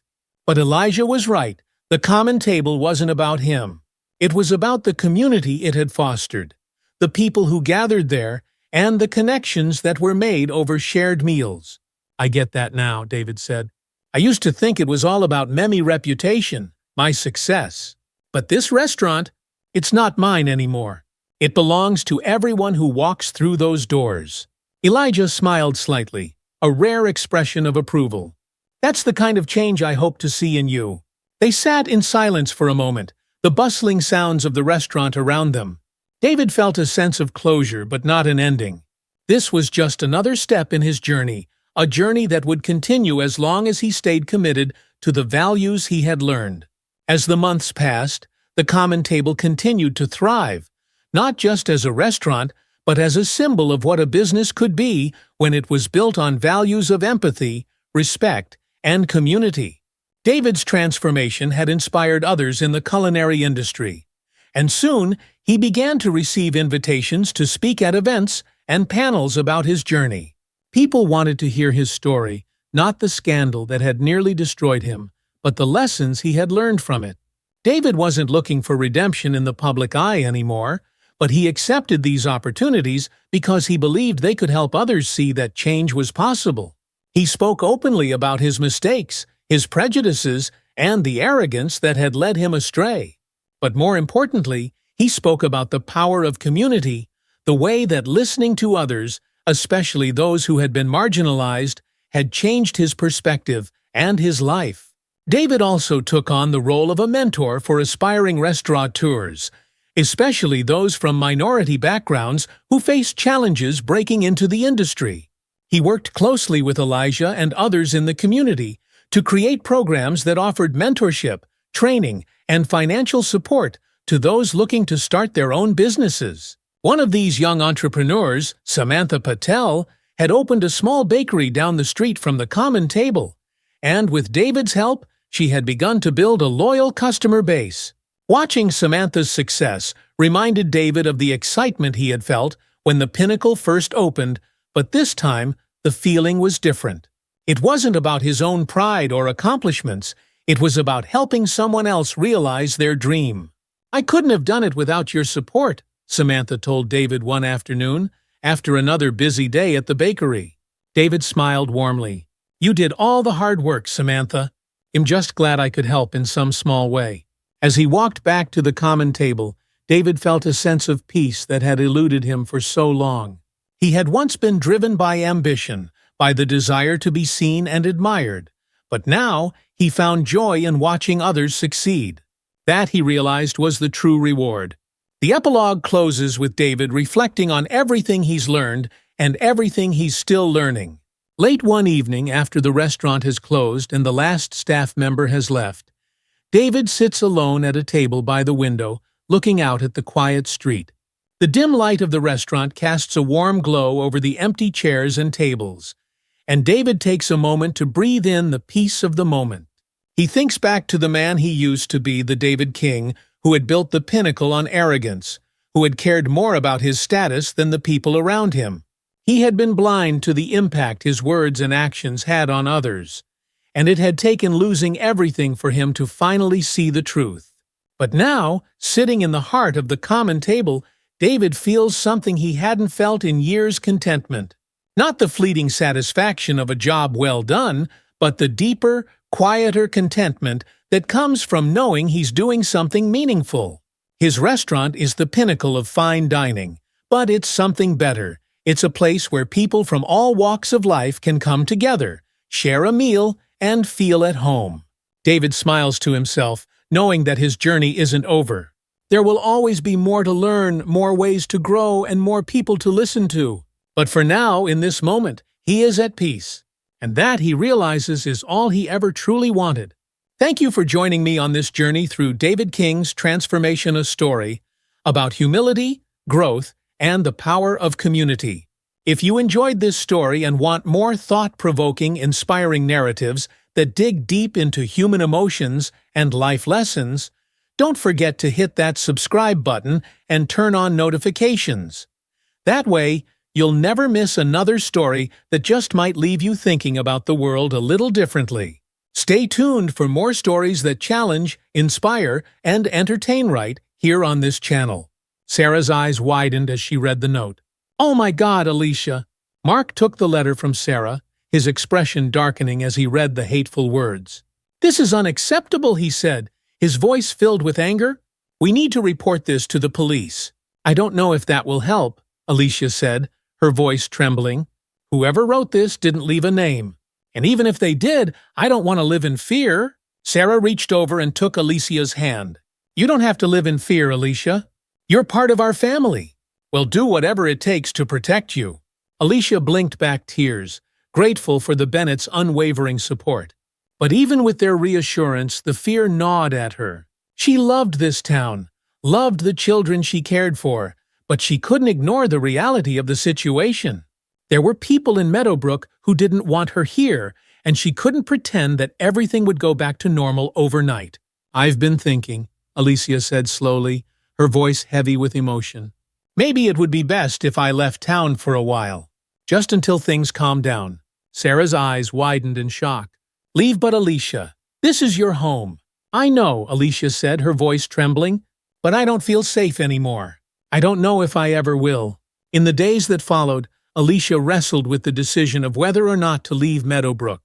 But Elijah was right. The common table wasn't about him. It was about the community it had fostered, the people who gathered there, and the connections that were made over shared meals. "I get that now," David said. "I used to think it was all about my reputation, my success. But this restaurant, it's not mine anymore. It belongs to everyone who walks through those doors." Elijah smiled slightly, a rare expression of approval. "That's the kind of change I hope to see in you." They sat in silence for a moment, the bustling sounds of the restaurant around them. David felt a sense of closure, but not an ending. This was just another step in his journey, a journey that would continue as long as he stayed committed to the values he had learned. As the months passed, the common table continued to thrive, not just as a restaurant, but as a symbol of what a business could be when it was built on values of empathy, respect, and community. David's transformation had inspired others in the culinary industry, and soon he began to receive invitations to speak at events and panels about his journey. People wanted to hear his story, not the scandal that had nearly destroyed him, but the lessons he had learned from it. David wasn't looking for redemption in the public eye anymore, but he accepted these opportunities because he believed they could help others see that change was possible. He spoke openly about his mistakes, his prejudices, and the arrogance that had led him astray. But more importantly, he spoke about the power of community, the way that listening to others, especially those who had been marginalized, had changed his perspective and his life. David also took on the role of a mentor for aspiring restaurateurs, especially those from minority backgrounds who faced challenges breaking into the industry. He worked closely with Elijah and others in the community to create programs that offered mentorship, training, and financial support to those looking to start their own businesses. One of these young entrepreneurs, Samantha Patel, had opened a small bakery down the street from the common table, and with David's help, she had begun to build a loyal customer base. Watching Samantha's success reminded David of the excitement he had felt when the Pinnacle first opened, but this time the feeling was different. It wasn't about his own pride or accomplishments, it was about helping someone else realize their dream. "I couldn't have done it without your support," Samantha told David one afternoon, after another busy day at the bakery. David smiled warmly. "You did all the hard work, Samantha. I'm just glad I could help in some small way." As he walked back to the common table, David felt a sense of peace that had eluded him for so long. He had once been driven by ambition, by the desire to be seen and admired, but now he found joy in watching others succeed. That, he realized, was the true reward. The epilogue closes with David reflecting on everything he's learned and everything he's still learning. Late one evening, after the restaurant has closed and the last staff member has left, David sits alone at a table by the window, looking out at the quiet street. The dim light of the restaurant casts a warm glow over the empty chairs and tables, and David takes a moment to breathe in the peace of the moment. He thinks back to the man he used to be, the David King, who had built the Pinnacle on arrogance, who had cared more about his status than the people around him. He had been blind to the impact his words and actions had on others, and it had taken losing everything for him to finally see the truth. But now, sitting in the heart of the common table, David feels something he hadn't felt in years: contentment. Not the fleeting satisfaction of a job well done, but the deeper, quieter contentment that comes from knowing he's doing something meaningful. His restaurant is the pinnacle of fine dining, but it's something better. It's a place where people from all walks of life can come together, share a meal, and feel at home. David smiles to himself, knowing that his journey isn't over. There will always be more to learn, more ways to grow, and more people to listen to. But for now, in this moment, he is at peace. And that, he realizes, is all he ever truly wanted. Thank you for joining me on this journey through David King's Transformation: A Story about humility, growth, and the power of community. If you enjoyed this story and want more thought-provoking, inspiring narratives that dig deep into human emotions and life lessons, don't forget to hit that subscribe button and turn on notifications. That way, you'll never miss another story that just might leave you thinking about the world a little differently. Stay tuned for more stories that challenge, inspire, and entertain right here on this channel. Sarah's eyes widened as she read the note. "Oh my God, Alicia!" Mark took the letter from Sarah, his expression darkening as he read the hateful words. "This is unacceptable," he said, his voice filled with anger. "We need to report this to the police." "I don't know if that will help," Alicia said, her voice trembling. "Whoever wrote this didn't leave a name. And even if they did, I don't want to live in fear." Sarah reached over and took Alicia's hand. "You don't have to live in fear, Alicia. You're part of our family. We'll do whatever it takes to protect you." Alicia blinked back tears, grateful for the Bennetts' unwavering support. But even with their reassurance, the fear gnawed at her. She loved this town, loved the children she cared for, but she couldn't ignore the reality of the situation. There were people in Meadowbrook who didn't want her here, and she couldn't pretend that everything would go back to normal overnight. "I've been thinking," Alicia said slowly, her voice heavy with emotion. "Maybe it would be best if I left town for a while, just until things calm down." Sarah's eyes widened in shock. "Leave, but Alicia, this is your home." "I know," Alicia said, her voice trembling, "but I don't feel safe anymore. I don't know if I ever will." In the days that followed, Alicia wrestled with the decision of whether or not to leave Meadowbrook.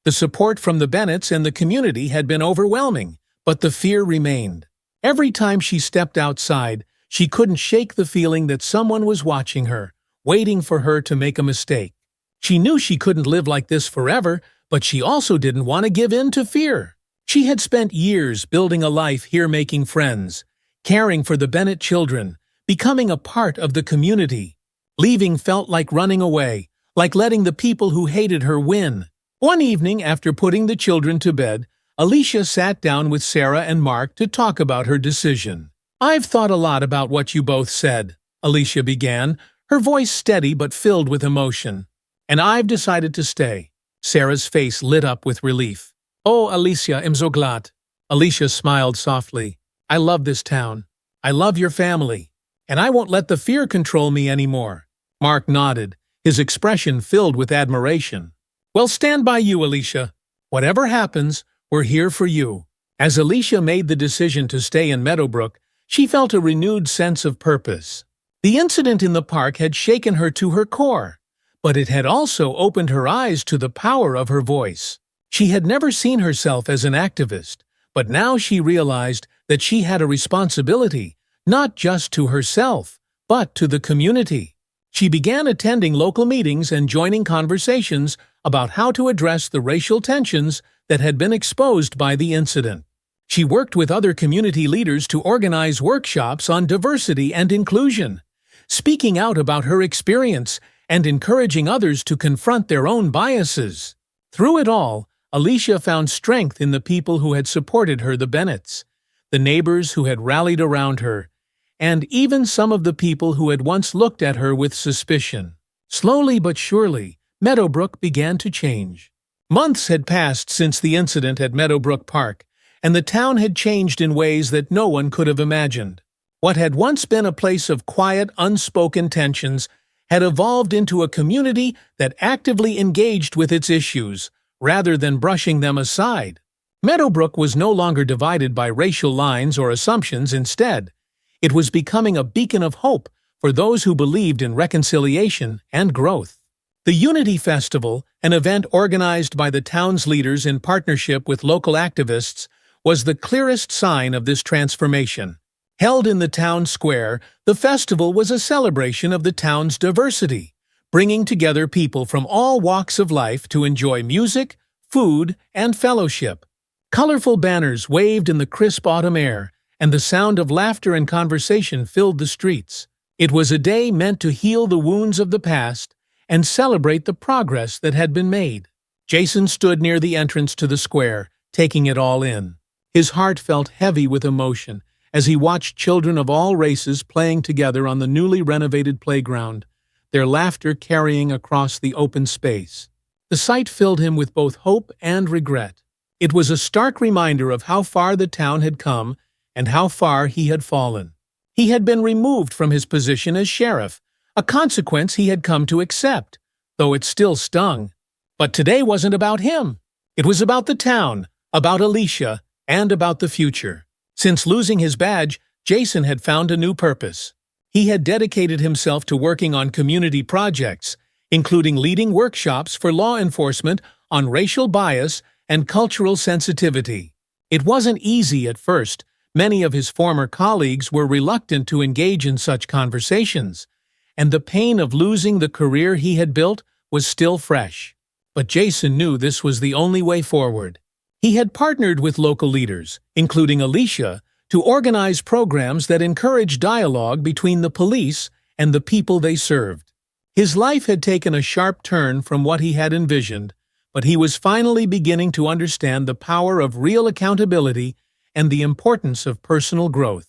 The support from the Bennetts and the community had been overwhelming, but the fear remained. Every time she stepped outside, she couldn't shake the feeling that someone was watching her, waiting for her to make a mistake. She knew she couldn't live like this forever, but she also didn't want to give in to fear. She had spent years building a life here, making friends, caring for the Bennett children, becoming a part of the community. Leaving felt like running away, like letting the people who hated her win. One evening, after putting the children to bed, Alicia sat down with Sarah and Mark to talk about her decision. "I've thought a lot about what you both said," Alicia began, her voice steady but filled with emotion. "And I've decided to stay." Sarah's face lit up with relief. "Oh, Alicia, I'm so glad." Alicia smiled softly. "I love this town. I love your family. And I won't let the fear control me anymore." Mark nodded, his expression filled with admiration. "Well, stand by you, Alicia. Whatever happens, we're here for you." As Alicia made the decision to stay in Meadowbrook, she felt a renewed sense of purpose. The incident in the park had shaken her to her core, but it had also opened her eyes to the power of her voice. She had never seen herself as an activist, but now she realized that she had a responsibility, not just to herself, but to the community. She began attending local meetings and joining conversations about how to address the racial tensions that had been exposed by the incident. She worked with other community leaders to organize workshops on diversity and inclusion, speaking out about her experience and encouraging others to confront their own biases. Through it all, Alicia found strength in the people who had supported her, the Bennetts, the neighbors who had rallied around her, and even some of the people who had once looked at her with suspicion. Slowly but surely, Meadowbrook began to change. Months had passed since the incident at Meadowbrook Park, and the town had changed in ways that no one could have imagined. What had once been a place of quiet, unspoken tensions had evolved into a community that actively engaged with its issues, rather than brushing them aside. Meadowbrook was no longer divided by racial lines or assumptions. Instead, it was becoming a beacon of hope for those who believed in reconciliation and growth. The Unity Festival, an event organized by the town's leaders in partnership with local activists, was the clearest sign of this transformation. Held in the town square, the festival was a celebration of the town's diversity, bringing together people from all walks of life to enjoy music, food, and fellowship. Colorful banners waved in the crisp autumn air, and the sound of laughter and conversation filled the streets. It was a day meant to heal the wounds of the past and celebrate the progress that had been made. Jason stood near the entrance to the square, taking it all in. His heart felt heavy with emotion as he watched children of all races playing together on the newly renovated playground, their laughter carrying across the open space. The sight filled him with both hope and regret. It was a stark reminder of how far the town had come and how far he had fallen. He had been removed from his position as sheriff, a consequence he had come to accept, though it still stung. But today wasn't about him. It was about the town, about Alicia, and about the future. Since losing his badge, Jason had found a new purpose. He had dedicated himself to working on community projects, including leading workshops for law enforcement on racial bias and cultural sensitivity. It wasn't easy at first. Many of his former colleagues were reluctant to engage in such conversations, and the pain of losing the career he had built was still fresh. But Jason knew this was the only way forward. He had partnered with local leaders, including Alicia, to organize programs that encouraged dialogue between the police and the people they served. His life had taken a sharp turn from what he had envisioned, but he was finally beginning to understand the power of real accountability and the importance of personal growth.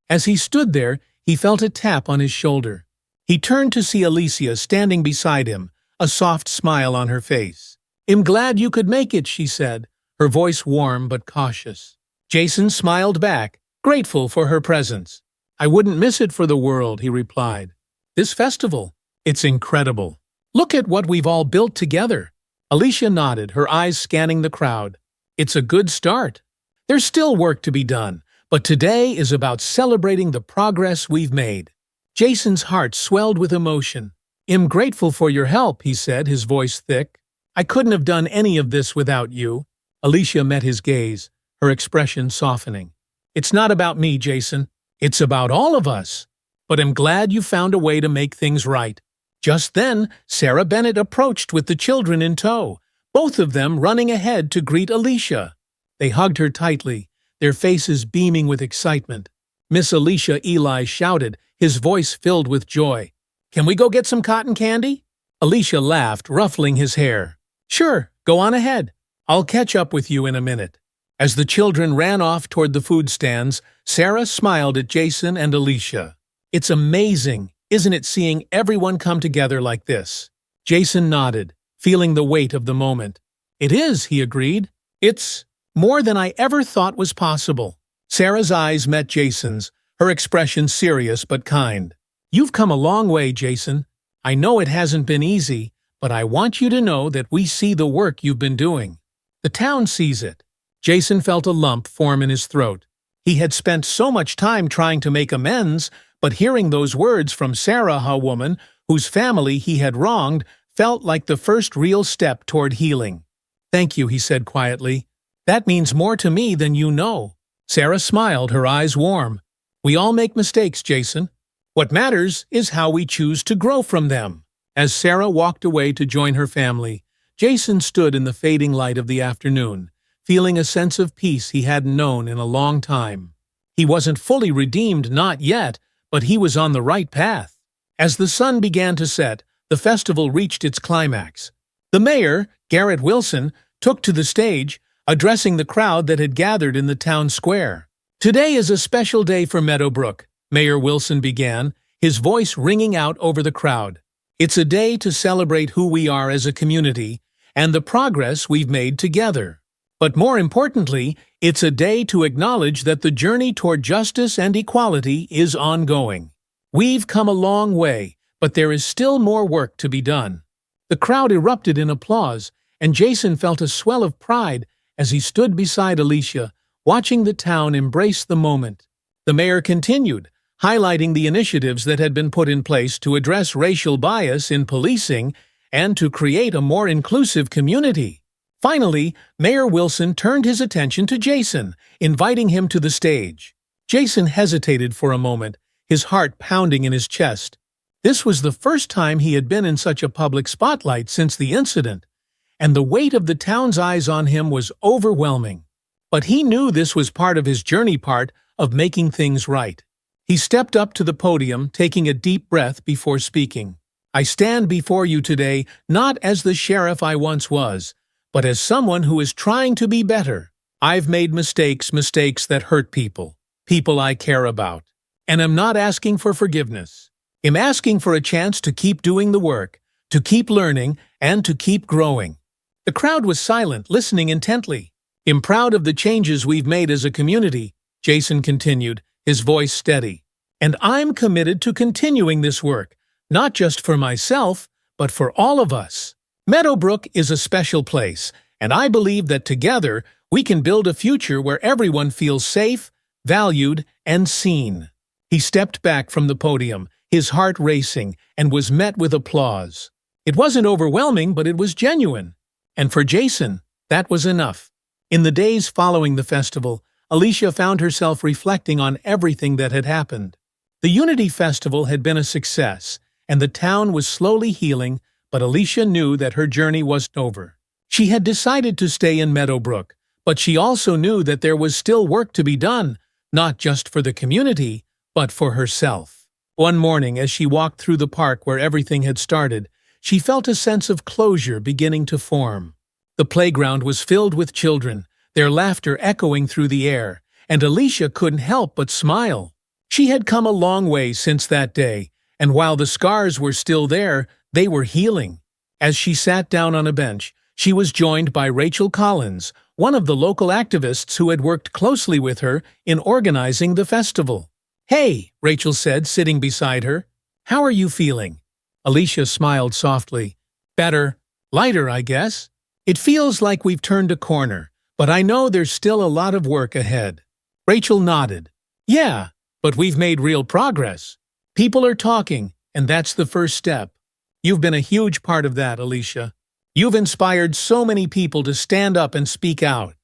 As he stood there, he felt a tap on his shoulder. He turned to see Alicia standing beside him, a soft smile on her face. "I'm glad you could make it," she said, her voice warm but cautious. Jason smiled back, grateful for her presence. "I wouldn't miss it for the world," he replied. "This festival, it's incredible. Look at what we've all built together." Alicia nodded, her eyes scanning the crowd. "It's a good start. There's still work to be done, but today is about celebrating the progress we've made." Jason's heart swelled with emotion. "I'm grateful for your help," he said, his voice thick. "I couldn't have done any of this without you." Alicia met his gaze, her expression softening. "It's not about me, Jason. It's about all of us. But I'm glad you found a way to make things right." Just then, Sarah Bennett approached with the children in tow, both of them running ahead to greet Alicia. They hugged her tightly, their faces beaming with excitement. Miss Alicia Eli shouted, his voice filled with joy. "Can we go get some cotton candy?" Alicia laughed, ruffling his hair. "Sure, go on ahead. I'll catch up with you in a minute." As the children ran off toward the food stands, Sarah smiled at Jason and Alicia. "It's amazing, isn't it, seeing everyone come together like this?" Jason nodded, feeling the weight of the moment. "It is," he agreed. "It's more than I ever thought was possible." Sarah's eyes met Jason's, her expression serious but kind. "You've come a long way, Jason. I know it hasn't been easy, but I want you to know that we see the work you've been doing. The town sees it." Jason felt a lump form in his throat. He had spent so much time trying to make amends, but hearing those words from Sarah, a woman whose family he had wronged, felt like the first real step toward healing. "Thank you," he said quietly. "That means more to me than you know." Sarah smiled, her eyes warm. "We all make mistakes, Jason. What matters is how we choose to grow from them." As Sarah walked away to join her family, Jason stood in the fading light of the afternoon, feeling a sense of peace he hadn't known in a long time. He wasn't fully redeemed, not yet, but he was on the right path. As the sun began to set, the festival reached its climax. The mayor, Garrett Wilson, took to the stage, addressing the crowd that had gathered in the town square. "Today is a special day for Meadowbrook," Mayor Wilson began, his voice ringing out over the crowd. "It's a day to celebrate who we are as a community and the progress we've made together. But more importantly, it's a day to acknowledge that the journey toward justice and equality is ongoing. We've come a long way, but there is still more work to be done." The crowd erupted in applause, and Jason felt a swell of pride as he stood beside Alicia, watching the town embrace the moment. The mayor continued, highlighting the initiatives that had been put in place to address racial bias in policing and to create a more inclusive community. Finally, Mayor Wilson turned his attention to Jason, inviting him to the stage. Jason hesitated for a moment, his heart pounding in his chest. This was the first time he had been in such a public spotlight since the incident, and the weight of the town's eyes on him was overwhelming. But he knew this was part of his journey, part of making things right. He stepped up to the podium, taking a deep breath before speaking. "I stand before you today not as the sheriff I once was, but as someone who is trying to be better. I've made mistakes that hurt people I care about. And I'm not asking for forgiveness. I'm asking for a chance to keep doing the work, to keep learning, and to keep growing." The crowd was silent, listening intently. "I'm proud of the changes we've made as a community," Jason continued, his voice steady. "And I'm committed to continuing this work, not just for myself, but for all of us. Meadowbrook is a special place, and I believe that together we can build a future where everyone feels safe, valued, and seen." He stepped back from the podium, his heart racing, and was met with applause. It wasn't overwhelming, but it was genuine. And for Jason, that was enough. In the days following the festival, Alicia found herself reflecting on everything that had happened. The Unity Festival had been a success, and the town was slowly healing, but Alicia knew that her journey wasn't over. She had decided to stay in Meadowbrook, but she also knew that there was still work to be done, not just for the community, but for herself. One morning, as she walked through the park where everything had started, she felt a sense of closure beginning to form. The playground was filled with children, their laughter echoing through the air, and Alicia couldn't help but smile. She had come a long way since that day, and while the scars were still there, they were healing. As she sat down on a bench, she was joined by Rachel Collins, one of the local activists who had worked closely with her in organizing the festival. "Hey," Rachel said, sitting beside her. "How are you feeling?" Alicia smiled softly. "Better. Lighter, I guess. It feels like we've turned a corner, but I know there's still a lot of work ahead." Rachel nodded. "Yeah, but we've made real progress." People are talking, and that's the first step. You've been a huge part of that, Alicia. You've inspired so many people to stand up and speak out.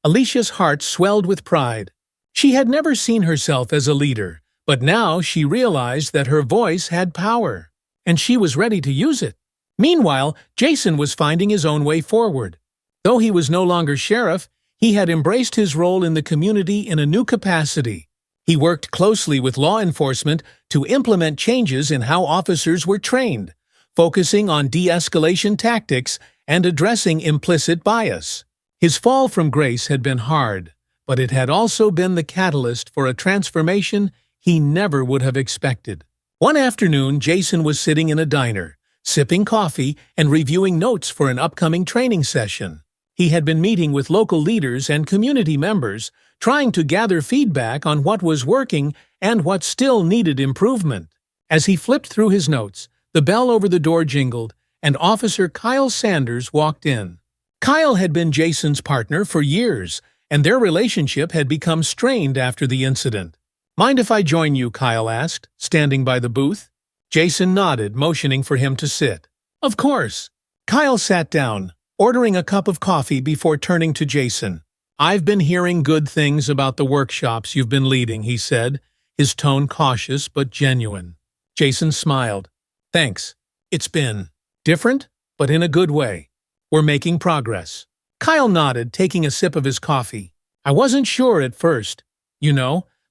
Alicia's heart swelled with pride. She had never seen herself as a leader, but now she realized that her voice had power, and she was ready to use it. Meanwhile, Jason was finding his own way forward. Though he was no longer sheriff, he had embraced his role in the community in a new capacity. He worked closely with law enforcement to implement changes in how officers were trained, focusing on de-escalation tactics and addressing implicit bias. His fall from grace had been hard, but it had also been the catalyst for a transformation he never would have expected. One afternoon, Jason was sitting in a diner, sipping coffee and reviewing notes for an upcoming training session. He had been meeting with local leaders and community members, trying to gather feedback on what was working and what still needed improvement. As he flipped through his notes, the bell over the door jingled, and Officer Kyle Sanders walked in. Kyle had been Jason's partner for years, and their relationship had become strained after the incident. "Mind if I join you?" Kyle asked, standing by the booth. Jason nodded, motioning for him to sit. "Of course." Kyle sat down, ordering a cup of coffee before turning to Jason. "I've been hearing good things about the workshops you've been leading," he said, his tone cautious but genuine. Jason smiled. "Thanks. It's been different, but in a good way. We're making progress." Kyle nodded, taking a sip of his coffee. "I wasn't sure at first,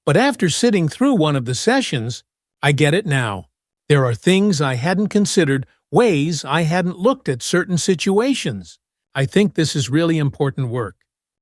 but after sitting through one of the sessions, I get it now. There are things I hadn't considered, ways I hadn't looked at certain situations. I think this is really important work."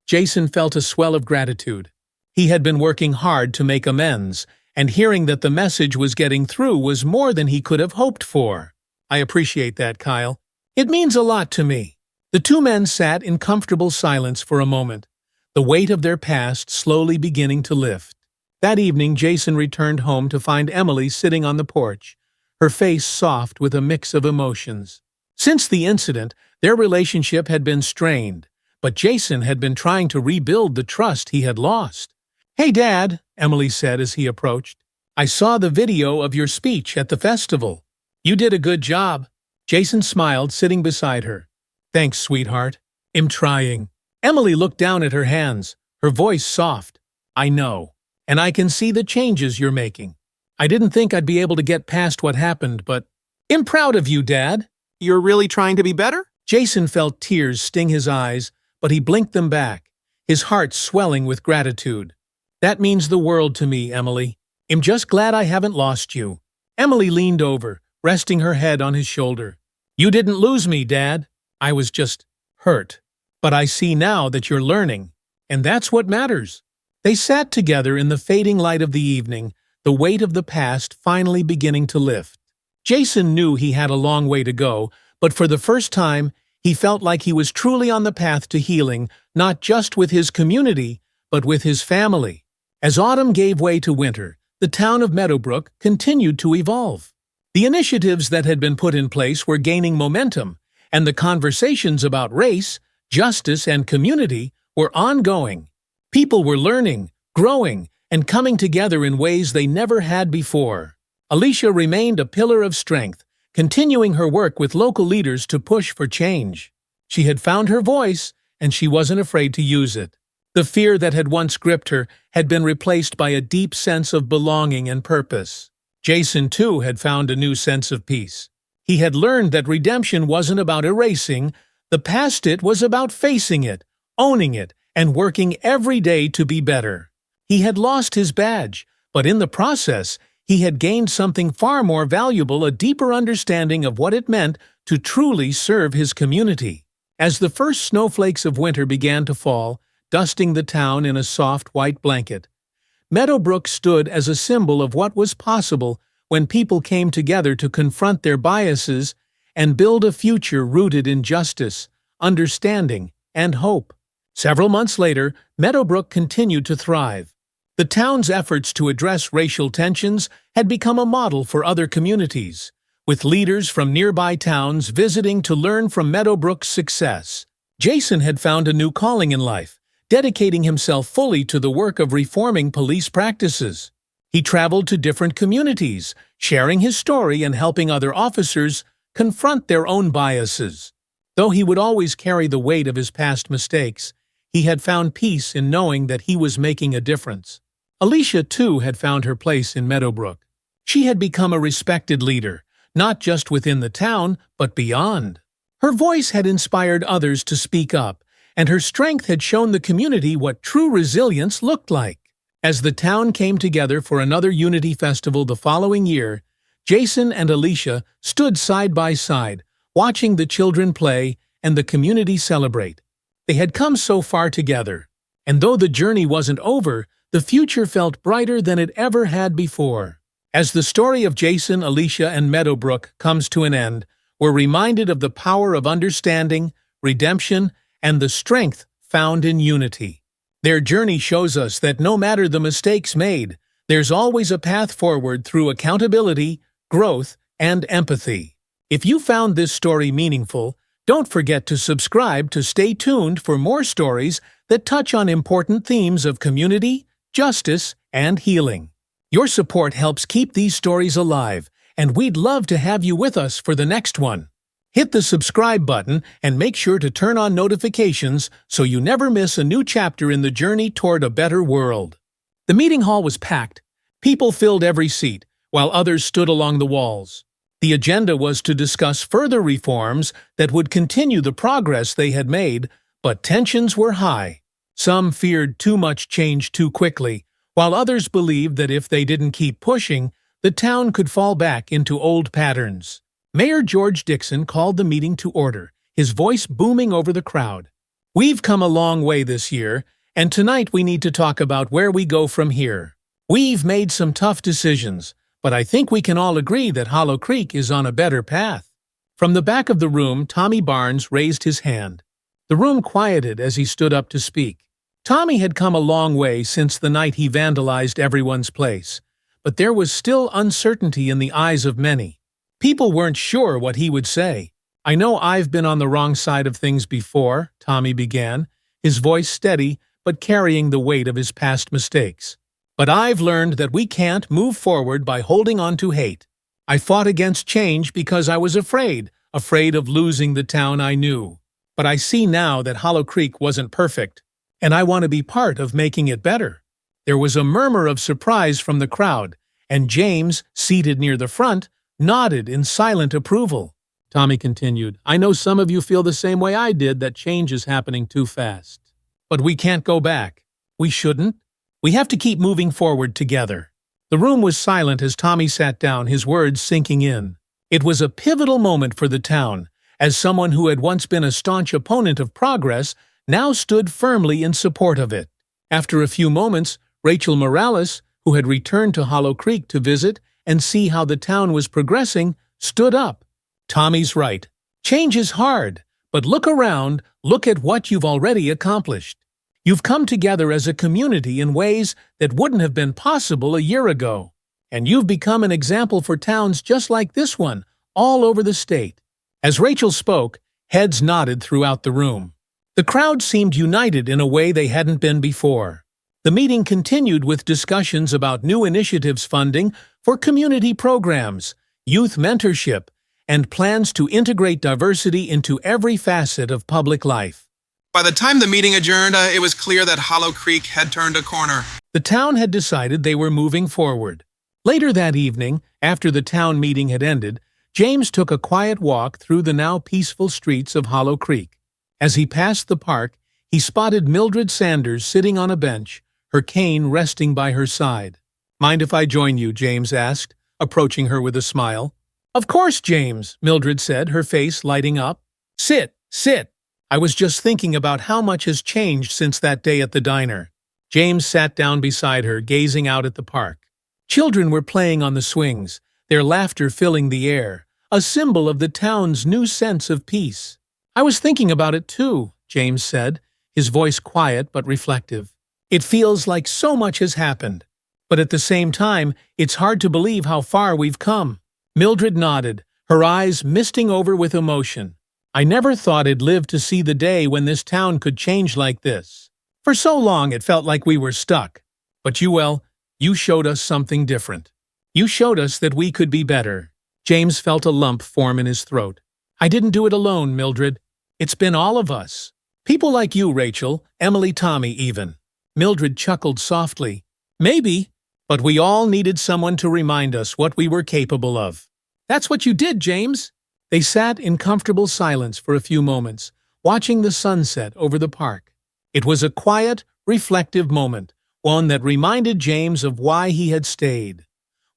Jason felt a swell of gratitude. He had been working hard to make amends, and hearing that the message was getting through was more than he could have hoped for. "I appreciate that, Kyle. It means a lot to me." The two men sat in comfortable silence for a moment, the weight of their past slowly beginning to lift. That evening, Jason returned home to find Emily sitting on the porch, her face soft with a mix of emotions. Since the incident, their relationship had been strained, but Jason had been trying to rebuild the trust he had lost. "Hey, Dad," Emily said as he approached. "I saw the video of your speech at the festival. You did a good job." Jason smiled, sitting beside her. "Thanks, sweetheart. I'm trying." Emily looked down at her hands, her voice soft. "I know, and I can see the changes you're making. I didn't think I'd be able to get past what happened, but I'm proud of you, Dad." "You're really trying to be better?" Jason felt tears sting his eyes, but he blinked them back, his heart swelling with gratitude. "That means the world to me, Emily. I'm just glad I haven't lost you." Emily leaned over, resting her head on his shoulder. "You didn't lose me, Dad. I was just hurt. But I see now that you're learning, and that's what matters." They sat together in the fading light of the evening, the weight of the past finally beginning to lift. Jason knew he had a long way to go, but for the first time, he felt like he was truly on the path to healing, not just with his community, but with his family. As autumn gave way to winter, the town of Meadowbrook continued to evolve. The initiatives that had been put in place were gaining momentum, and the conversations about race, justice, and community were ongoing. People were learning, growing, and coming together in ways they never had before. Alicia remained a pillar of strength, continuing her work with local leaders to push for change. She had found her voice, and she wasn't afraid to use it. The fear that had once gripped her had been replaced by a deep sense of belonging and purpose. Jason, too, had found a new sense of peace. He had learned that redemption wasn't about erasing the past, it was about facing it, owning it, and working every day to be better. He had lost his badge, but in the process, he had gained something far more valuable, a deeper understanding of what it meant to truly serve his community. As the first snowflakes of winter began to fall, dusting the town in a soft white blanket, Meadowbrook stood as a symbol of what was possible when people came together to confront their biases and build a future rooted in justice, understanding, and hope. Several months later, Meadowbrook continued to thrive. The town's efforts to address racial tensions had become a model for other communities, with leaders from nearby towns visiting to learn from Meadowbrook's success. Jason had found a new calling in life, dedicating himself fully to the work of reforming police practices. He traveled to different communities, sharing his story and helping other officers confront their own biases. Though he would always carry the weight of his past mistakes, he had found peace in knowing that he was making a difference. Alicia, too, had found her place in Meadowbrook. She had become a respected leader, not just within the town, but beyond. Her voice had inspired others to speak up, and her strength had shown the community what true resilience looked like. As the town came together for another Unity Festival the following year, Jason and Alicia stood side by side, watching the children play and the community celebrate. They had come so far together, and though the journey wasn't over, the future felt brighter than it ever had before. As the story of Jason, Alicia, and Meadowbrook comes to an end, we're reminded of the power of understanding, redemption, and the strength found in unity. Their journey shows us that no matter the mistakes made, there's always a path forward through accountability, growth, and empathy. If you found this story meaningful, don't forget to subscribe to stay tuned for more stories that touch on important themes of community, justice, and healing. Your support helps keep these stories alive, and we'd love to have you with us for the next one. Hit the subscribe button and make sure to turn on notifications so you never miss a new chapter in the journey toward a better world. The meeting hall was packed. People filled every seat, while others stood along the walls. The agenda was to discuss further reforms that would continue the progress they had made, but tensions were high. Some feared too much change too quickly, while others believed that if they didn't keep pushing, the town could fall back into old patterns. Mayor George Dixon called the meeting to order, his voice booming over the crowd. We've come a long way this year, and tonight we need to talk about where we go from here. We've made some tough decisions, but I think we can all agree that Hollow Creek is on a better path. From the back of the room, Tommy Barnes raised his hand. The room quieted as he stood up to speak. Tommy had come a long way since the night he vandalized everyone's place, but there was still uncertainty in the eyes of many. People weren't sure what he would say. "I know I've been on the wrong side of things before," Tommy began, his voice steady but carrying the weight of his past mistakes. "But I've learned that we can't move forward by holding on to hate. I fought against change because I was afraid of losing the town I knew. But I see now that Hollow Creek wasn't perfect, and I want to be part of making it better." There was a murmur of surprise from the crowd, and James, seated near the front, nodded in silent approval. Tommy continued, "I know some of you feel the same way I did, that change is happening too fast. But we can't go back. We shouldn't. We have to keep moving forward together." The room was silent as Tommy sat down, his words sinking in. It was a pivotal moment for the town, as someone who had once been a staunch opponent of progress now stood firmly in support of it. After a few moments, Rachel Morales, who had returned to Hollow Creek to visit and see how the town was progressing, stood up. "Tommy's right. Change is hard, but look around, look at what you've already accomplished. You've come together as a community in ways that wouldn't have been possible a year ago. And you've become an example for towns just like this one, all over the state." As Rachel spoke, heads nodded throughout the room. The crowd seemed united in a way they hadn't been before. The meeting continued with discussions about new initiatives, funding for community programs, youth mentorship, and plans to integrate diversity into every facet of public life. By the time the meeting adjourned, it was clear that Hollow Creek had turned a corner. The town had decided they were moving forward. Later that evening, after the town meeting had ended, James took a quiet walk through the now peaceful streets of Hollow Creek. As he passed the park, he spotted Mildred Sanders sitting on a bench, her cane resting by her side. "Mind if I join you?" James asked, approaching her with a smile. "Of course, James," Mildred said, her face lighting up. Sit. I was just thinking about how much has changed since that day at the diner." James sat down beside her, gazing out at the park. Children were playing on the swings, their laughter filling the air, a symbol of the town's new sense of peace. "I was thinking about it too," James said, his voice quiet but reflective. "It feels like so much has happened. But at the same time, it's hard to believe how far we've come." Mildred nodded, her eyes misting over with emotion. "I never thought I'd live to see the day when this town could change like this. For so long it felt like we were stuck. But you You showed us something different. You showed us that we could be better." James felt a lump form in his throat. "I didn't do it alone, Mildred. It's been all of us. People like you, Rachel, Emily, Tommy even." Mildred chuckled softly. "Maybe, but we all needed someone to remind us what we were capable of." "That's what you did, James." They sat in comfortable silence for a few moments, watching the sunset over the park. It was a quiet, reflective moment, one that reminded James of why he had stayed,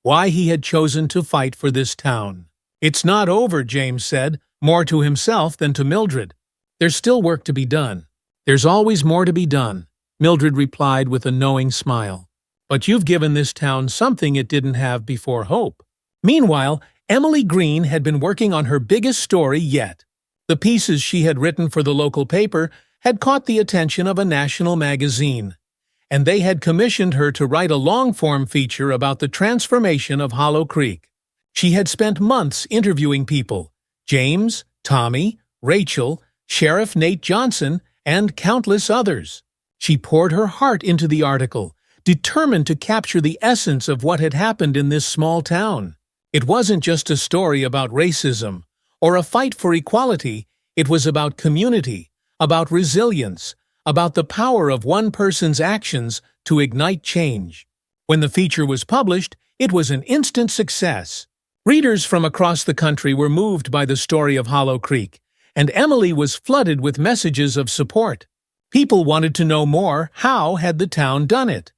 why he had chosen to fight for this town. "It's not over," James said, more to himself than to Mildred. "There's still work to be done." "There's always more to be done," Mildred replied with a knowing smile. "But you've given this town something it didn't have before: hope." Meanwhile, Emily Green had been working on her biggest story yet. The pieces she had written for the local paper had caught the attention of a national magazine, and they had commissioned her to write a long-form feature about the transformation of Hollow Creek. She had spent months interviewing people: James, Tommy, Rachel, Sheriff Nate Johnson, and countless others. She poured her heart into the article, determined to capture the essence of what had happened in this small town. It wasn't just a story about racism or a fight for equality. It was about community, about resilience, about the power of one person's actions to ignite change. When the feature was published, it was an instant success. Readers from across the country were moved by the story of Hollow Creek, and Emily was flooded with messages of support. People wanted to know more. How had the town done it?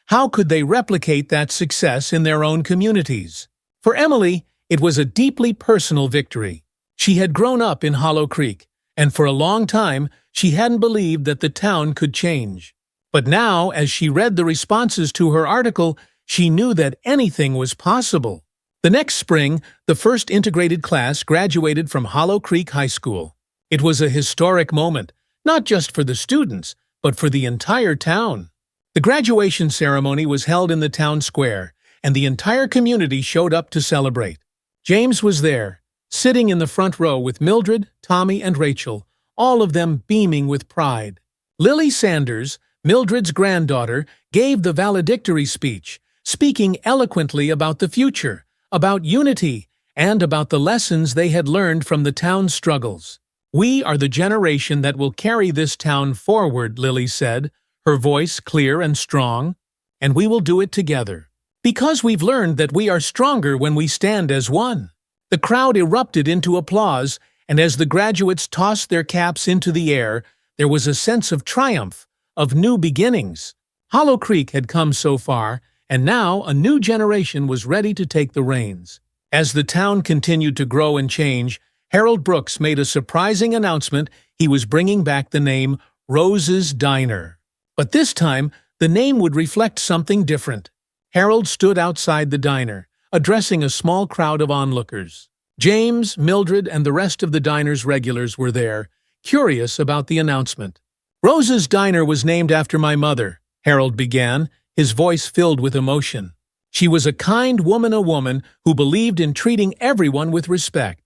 How could they replicate that success in their own communities? For Emily, it was a deeply personal victory. She had grown up in Hollow Creek, and for a long time, she hadn't believed that the town could change. But now, as she read the responses to her article, she knew that anything was possible. The next spring, the first integrated class graduated from Hollow Creek High School. It was a historic moment, not just for the students, but for the entire town. The graduation ceremony was held in the town square, and the entire community showed up to celebrate. James was there, sitting in the front row with Mildred, Tommy, and Rachel, all of them beaming with pride. Lily Sanders, Mildred's granddaughter, gave the valedictory speech, speaking eloquently about the future, about unity, and about the lessons they had learned from the town's struggles. "We are the generation that will carry this town forward," Lily said, her voice clear and strong, "and we will do it together. Because we've learned that we are stronger when we stand as one." The crowd erupted into applause, and as the graduates tossed their caps into the air, there was a sense of triumph, of new beginnings. Hollow Creek had come so far, and now a new generation was ready to take the reins. As the town continued to grow and change, Harold Brooks made a surprising announcement. He was bringing back the name Rose's Diner. But this time, the name would reflect something different. Harold stood outside the diner, addressing a small crowd of onlookers. James, Mildred, and the rest of the diner's regulars were there, curious about the announcement. "Rose's Diner was named after my mother," Harold began, his voice filled with emotion. "She was a kind woman, a woman who believed in treating everyone with respect.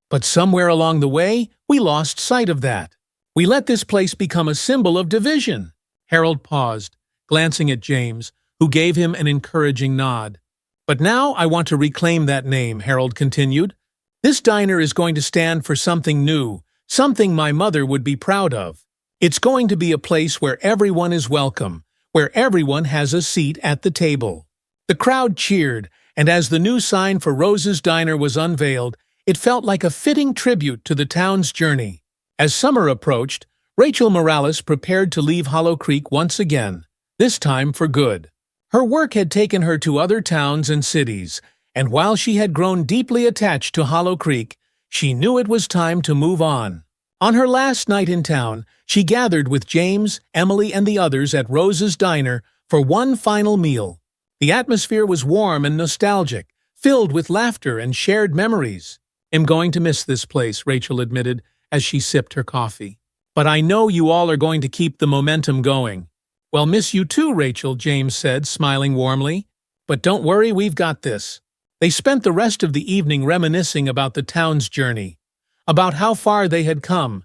But somewhere along the way, we lost sight of that. We let this place become a symbol of division." Harold paused, glancing at James, who gave him an encouraging nod. "But now I want to reclaim that name," Harold continued. "This diner is going to stand for something new, something my mother would be proud of. It's going to be a place where everyone is welcome, where everyone has a seat at the table." The crowd cheered, and as the new sign for Rose's Diner was unveiled, it felt like a fitting tribute to the town's journey. As summer approached, Rachel Morales prepared to leave Hollow Creek once again, this time for good. Her work had taken her to other towns and cities, and while she had grown deeply attached to Hollow Creek, she knew it was time to move on. On her last night in town, she gathered with James, Emily, and the others at Rose's Diner for one final meal. The atmosphere was warm and nostalgic, filled with laughter and shared memories. "I'm going to miss this place," Rachel admitted as she sipped her coffee. "But I know you all are going to keep the momentum going." "Well, miss you too, Rachel," James said, smiling warmly. "But don't worry, we've got this." They spent the rest of the evening reminiscing about the town's journey, about how far they had come,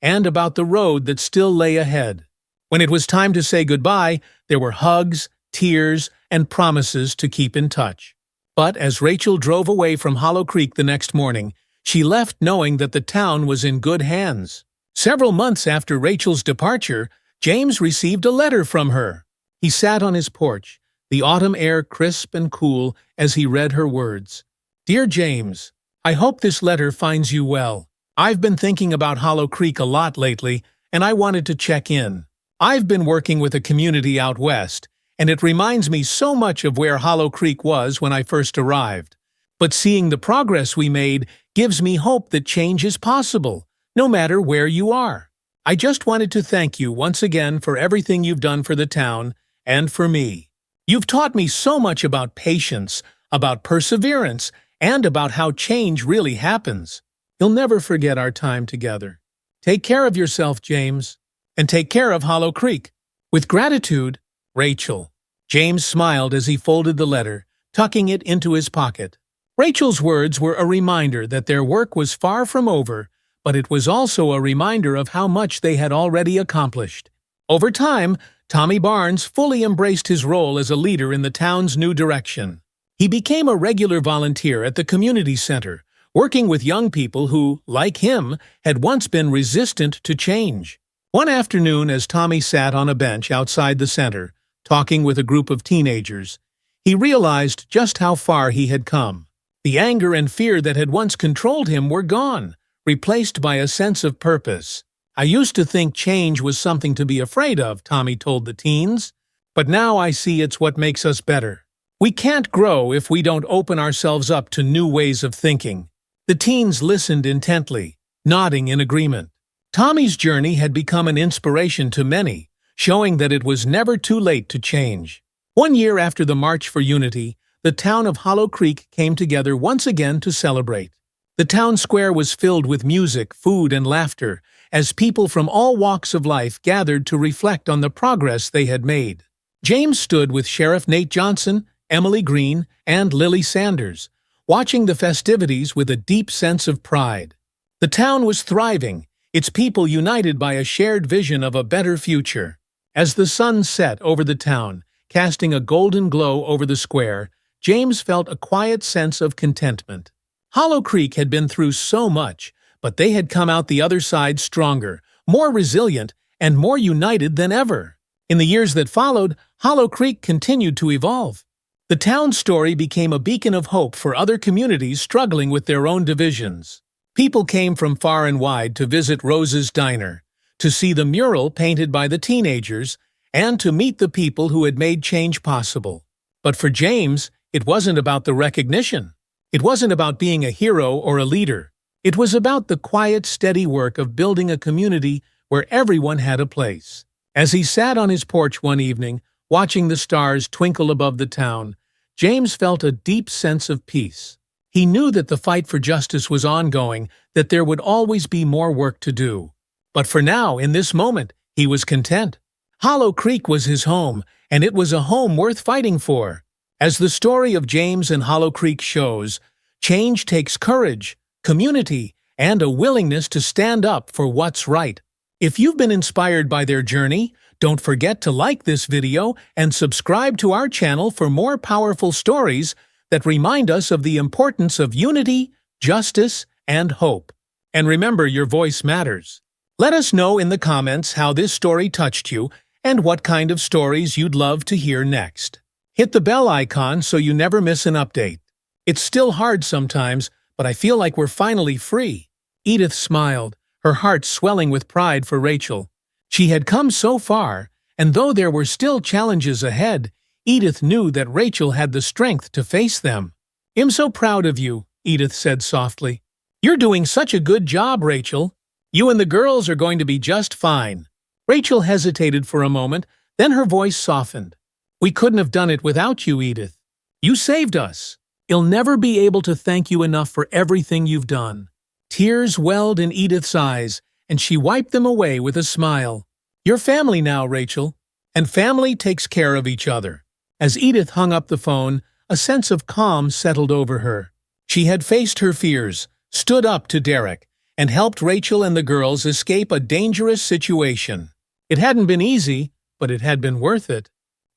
and about the road that still lay ahead. When it was time to say goodbye, there were hugs, tears, and promises to keep in touch. But as Rachel drove away from Hollow Creek the next morning, she left knowing that the town was in good hands. Several months after Rachel's departure, James received a letter from her. He sat on his porch, the autumn air crisp and cool, as he read her words. "Dear James, I hope this letter finds you well. I've been thinking about Hollow Creek a lot lately, and I wanted to check in. I've been working with a community out west, and it reminds me so much of where Hollow Creek was when I first arrived. But seeing the progress we made gives me hope that change is possible, no matter where you are. I just wanted to thank you once again for everything you've done for the town and for me. You've taught me so much about patience, about perseverance, and about how change really happens. You'll never forget our time together. Take care of yourself, James, and take care of Hollow Creek. With gratitude, Rachel." James smiled as he folded the letter, tucking it into his pocket. Rachel's words were a reminder that their work was far from over, but it was also a reminder of how much they had already accomplished. Over time, Tommy Barnes fully embraced his role as a leader in the town's new direction. He became a regular volunteer at the community center, working with young people who, like him, had once been resistant to change. One afternoon, as Tommy sat on a bench outside the center, talking with a group of teenagers, he realized just how far he had come. The anger and fear that had once controlled him were gone, replaced by a sense of purpose. "I used to think change was something to be afraid of," Tommy told the teens, "but now I see it's what makes us better. We can't grow if we don't open ourselves up to new ways of thinking." The teens listened intently, nodding in agreement. Tommy's journey had become an inspiration to many, showing that it was never too late to change. One year after the March for Unity, the town of Hollow Creek came together once again to celebrate. The town square was filled with music, food, and laughter, as people from all walks of life gathered to reflect on the progress they had made. James stood with Sheriff Nate Johnson, Emily Green, and Lily Sanders, watching the festivities with a deep sense of pride. The town was thriving, its people united by a shared vision of a better future. As the sun set over the town, casting a golden glow over the square, James felt a quiet sense of contentment. Hollow Creek had been through so much, but they had come out the other side stronger, more resilient, and more united than ever. In the years that followed, Hollow Creek continued to evolve. The town's story became a beacon of hope for other communities struggling with their own divisions. People came from far and wide to visit Rose's Diner, to see the mural painted by the teenagers, and to meet the people who had made change possible. But for James, it wasn't about the recognition. It wasn't about being a hero or a leader. It was about the quiet, steady work of building a community where everyone had a place. As he sat on his porch one evening, watching the stars twinkle above the town, James felt a deep sense of peace. He knew that the fight for justice was ongoing, that there would always be more work to do. But for now, in this moment, he was content. Hollow Creek was his home, and it was a home worth fighting for. As the story of James and Hollow Creek shows, change takes courage, community, and a willingness to stand up for what's right. If you've been inspired by their journey, don't forget to like this video and subscribe to our channel for more powerful stories that remind us of the importance of unity, justice, and hope. And remember, your voice matters. Let us know in the comments how this story touched you and what kind of stories you'd love to hear next. Hit the bell icon so you never miss an update. It's still hard sometimes, but I feel like we're finally free. Edith smiled, her heart swelling with pride for Rachel. She had come so far, and though there were still challenges ahead, Edith knew that Rachel had the strength to face them. "I'm so proud of you," Edith said softly. "You're doing such a good job, Rachel. You and the girls are going to be just fine." Rachel hesitated for a moment, then her voice softened. "We couldn't have done it without you, Edith. You saved us. I'll never be able to thank you enough for everything you've done." Tears welled in Edith's eyes, and she wiped them away with a smile. "You're family now, Rachel, and family takes care of each other." As Edith hung up the phone, a sense of calm settled over her. She had faced her fears, stood up to Derek, and helped Rachel and the girls escape a dangerous situation. It hadn't been easy, but it had been worth it.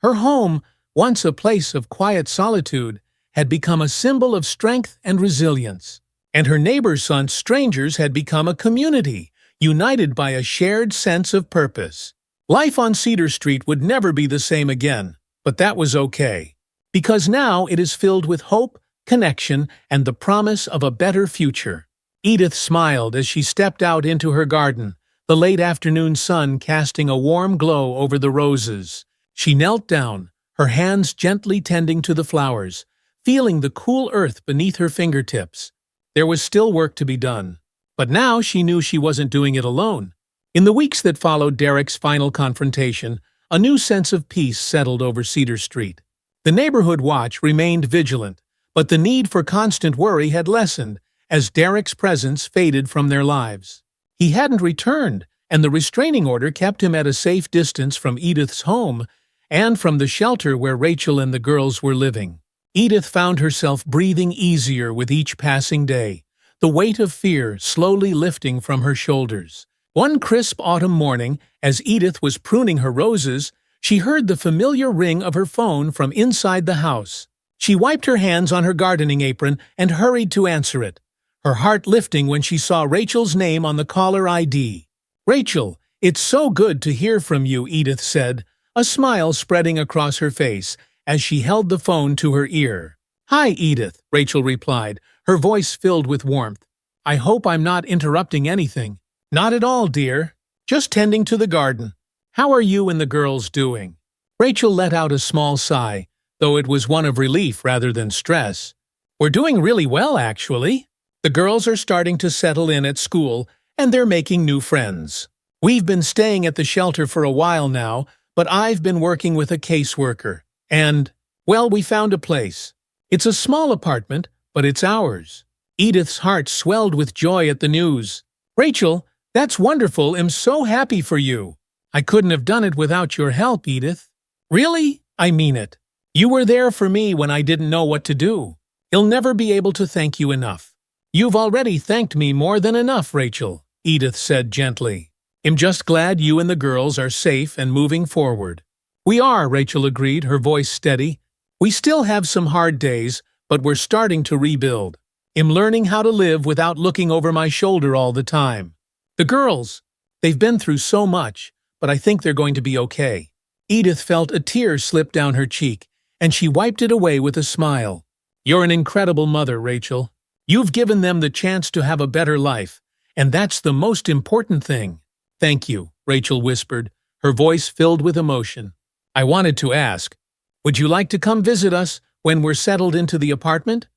Her home, once a place of quiet solitude, had become a symbol of strength and resilience. And her neighbors' sons, strangers, had become a community, united by a shared sense of purpose. Life on Cedar Street would never be the same again, but that was okay. Because now it is filled with hope, connection, and the promise of a better future. Edith smiled as she stepped out into her garden, the late afternoon sun casting a warm glow over the roses. She knelt down, her hands gently tending to the flowers, feeling the cool earth beneath her fingertips. There was still work to be done, but now she knew she wasn't doing it alone. In the weeks that followed Derek's final confrontation, a new sense of peace settled over Cedar Street. The neighborhood watch remained vigilant, but the need for constant worry had lessened as Derek's presence faded from their lives. He hadn't returned, and the restraining order kept him at a safe distance from Edith's home and from the shelter where Rachel and the girls were living. Edith found herself breathing easier with each passing day, the weight of fear slowly lifting from her shoulders. One crisp autumn morning, as Edith was pruning her roses, she heard the familiar ring of her phone from inside the house. She wiped her hands on her gardening apron and hurried to answer it, her heart lifting when she saw Rachel's name on the caller ID. "Rachel, it's so good to hear from you," Edith said, a smile spreading across her face as she held the phone to her ear. "Hi, Edith," Rachel replied, her voice filled with warmth. "I hope I'm not interrupting anything." "Not at all, dear. Just tending to the garden. How are you and the girls doing?" Rachel let out a small sigh, though it was one of relief rather than stress. "We're doing really well, actually. The girls are starting to settle in at school, and they're making new friends. We've been staying at the shelter for a while now, but I've been working with a caseworker. And, well, we found a place. It's a small apartment, but it's ours." Edith's heart swelled with joy at the news. "Rachel, that's wonderful. I'm so happy for you. I couldn't have done it without your help, Edith." "Really? I mean it. You were there for me when I didn't know what to do. I'll never be able to thank you enough." "You've already thanked me more than enough, Rachel," Edith said gently. "I'm just glad you and the girls are safe and moving forward." "We are," Rachel agreed, her voice steady. "We still have some hard days, but we're starting to rebuild. I'm learning how to live without looking over my shoulder all the time. The girls, they've been through so much, but I think they're going to be okay." Edith felt a tear slip down her cheek, and she wiped it away with a smile. "You're an incredible mother, Rachel. You've given them the chance to have a better life, and that's the most important thing." "Thank you," Rachel whispered, her voice filled with emotion. "I wanted to ask, would you like to come visit us when we're settled into the apartment?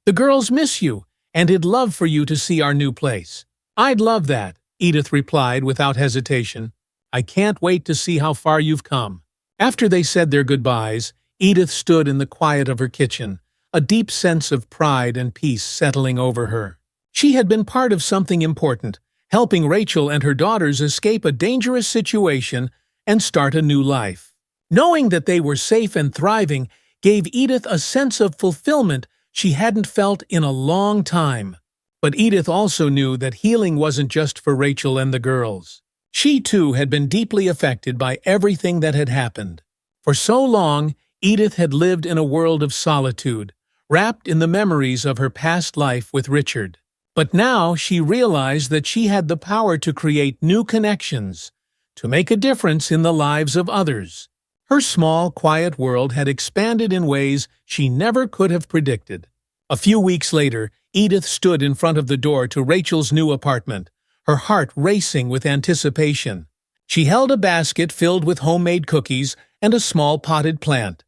The girls miss you, and I'd love for you to see our new place." "I'd love that," Edith replied without hesitation. "I can't wait to see how far you've come." After they said their goodbyes, Edith stood in the quiet of her kitchen, a deep sense of pride and peace settling over her. She had been part of something important, helping Rachel and her daughters escape a dangerous situation and start a new life. Knowing that they were safe and thriving gave Edith a sense of fulfillment she hadn't felt in a long time. But Edith also knew that healing wasn't just for Rachel and the girls. She too had been deeply affected by everything that had happened. For so long, Edith had lived in a world of solitude, wrapped in the memories of her past life with Richard. But now she realized that she had the power to create new connections, to make a difference in the lives of others. Her small, quiet world had expanded in ways she never could have predicted. A few weeks later, Edith stood in front of the door to Rachel's new apartment, her heart racing with anticipation. She held a basket filled with homemade cookies and a small potted plant,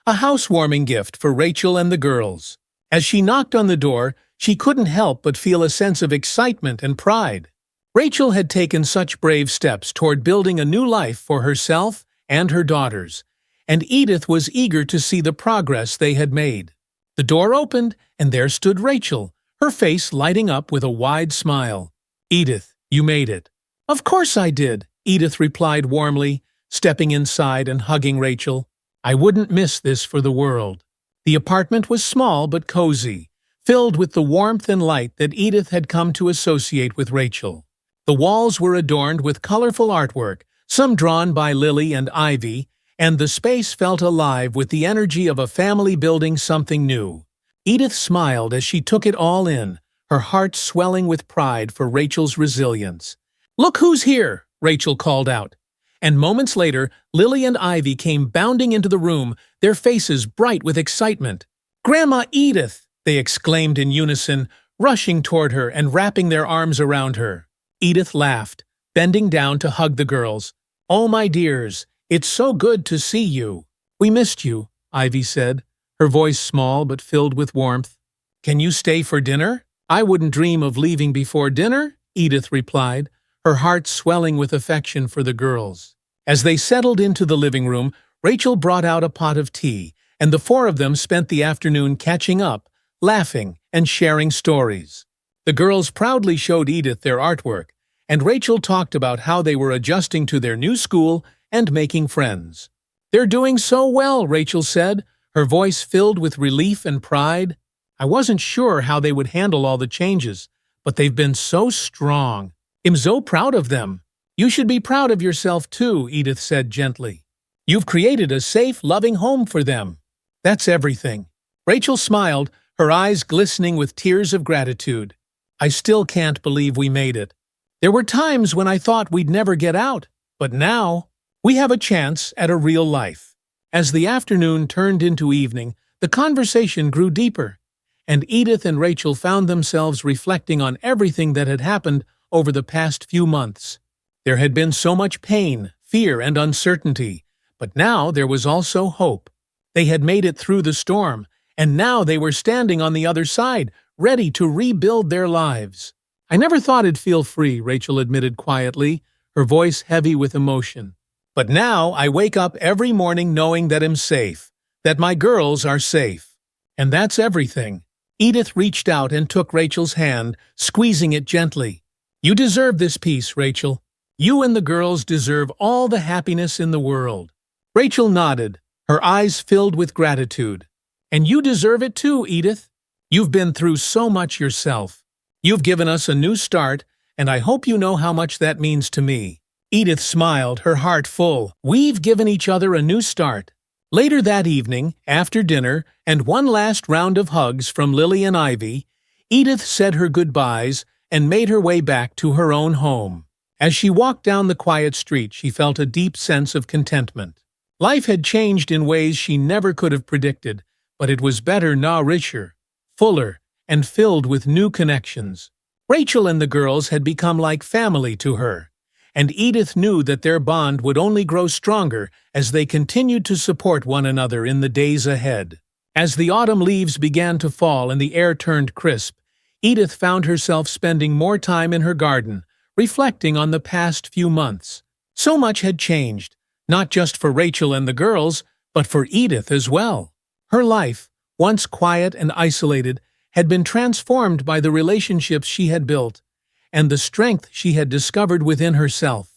a housewarming gift for Rachel and the girls. As she knocked on the door, she couldn't help but feel a sense of excitement and pride. Rachel had taken such brave steps toward building a new life for herself and her daughters, and Edith was eager to see the progress they had made. The door opened, and there stood Rachel, her face lighting up with a wide smile. "Edith, you made it." "Of course I did," Edith replied warmly, stepping inside and hugging Rachel. "I wouldn't miss this for the world." The apartment was small but cozy, filled with the warmth and light that Edith had come to associate with Rachel. The walls were adorned with colorful artwork, some drawn by Lily and Ivy, and the space felt alive with the energy of a family building something new. Edith smiled as she took it all in, her heart swelling with pride for Rachel's resilience. "Look who's here!" Rachel called out. And moments later, Lily and Ivy came bounding into the room, their faces bright with excitement. "Grandma Edith!" they exclaimed in unison, rushing toward her and wrapping their arms around her. Edith laughed, bending down to hug the girls. "Oh, my dears, it's so good to see you." "We missed you," Ivy said, her voice small but filled with warmth. "Can you stay for dinner?" "I wouldn't dream of leaving before dinner," Edith replied, her heart swelling with affection for the girls. As they settled into the living room, Rachel brought out a pot of tea, and the four of them spent the afternoon catching up, laughing, and sharing stories. The girls proudly showed Edith their artwork, and Rachel talked about how they were adjusting to their new school and making friends. "They're doing so well," Rachel said, her voice filled with relief and pride. "I wasn't sure how they would handle all the changes, but they've been so strong. I'm so proud of them." "You should be proud of yourself too," Edith said gently. "You've created a safe, loving home for them. That's everything." Rachel smiled, her eyes glistening with tears of gratitude. "I still can't believe we made it. There were times when I thought we'd never get out, but now we have a chance at a real life." As the afternoon turned into evening, the conversation grew deeper, and Edith and Rachel found themselves reflecting on everything that had happened over the past few months. There had been so much pain, fear, and uncertainty, but now there was also hope. They had made it through the storm, and now they were standing on the other side, ready to rebuild their lives. "I never thought I'd feel free," Rachel admitted quietly, her voice heavy with emotion. "But now I wake up every morning knowing that I'm safe, that my girls are safe. And that's everything." Edith reached out and took Rachel's hand, squeezing it gently. "You deserve this peace, Rachel. You and the girls deserve all the happiness in the world." Rachel nodded, her eyes filled with gratitude. "And you deserve it too, Edith. You've been through so much yourself. You've given us a new start, and I hope you know how much that means to me." Edith smiled, her heart full. "We've given each other a new start." Later that evening, after dinner, and one last round of hugs from Lily and Ivy, Edith said her goodbyes and made her way back to her own home. As she walked down the quiet street, she felt a deep sense of contentment. Life had changed in ways she never could have predicted, but it was better, now richer, fuller, and filled with new connections. Rachel and the girls had become like family to her, and Edith knew that their bond would only grow stronger as they continued to support one another in the days ahead. As the autumn leaves began to fall and the air turned crisp, Edith found herself spending more time in her garden, reflecting on the past few months. So much had changed, not just for Rachel and the girls, but for Edith as well. Her life, once quiet and isolated, had been transformed by the relationships she had built and the strength she had discovered within herself.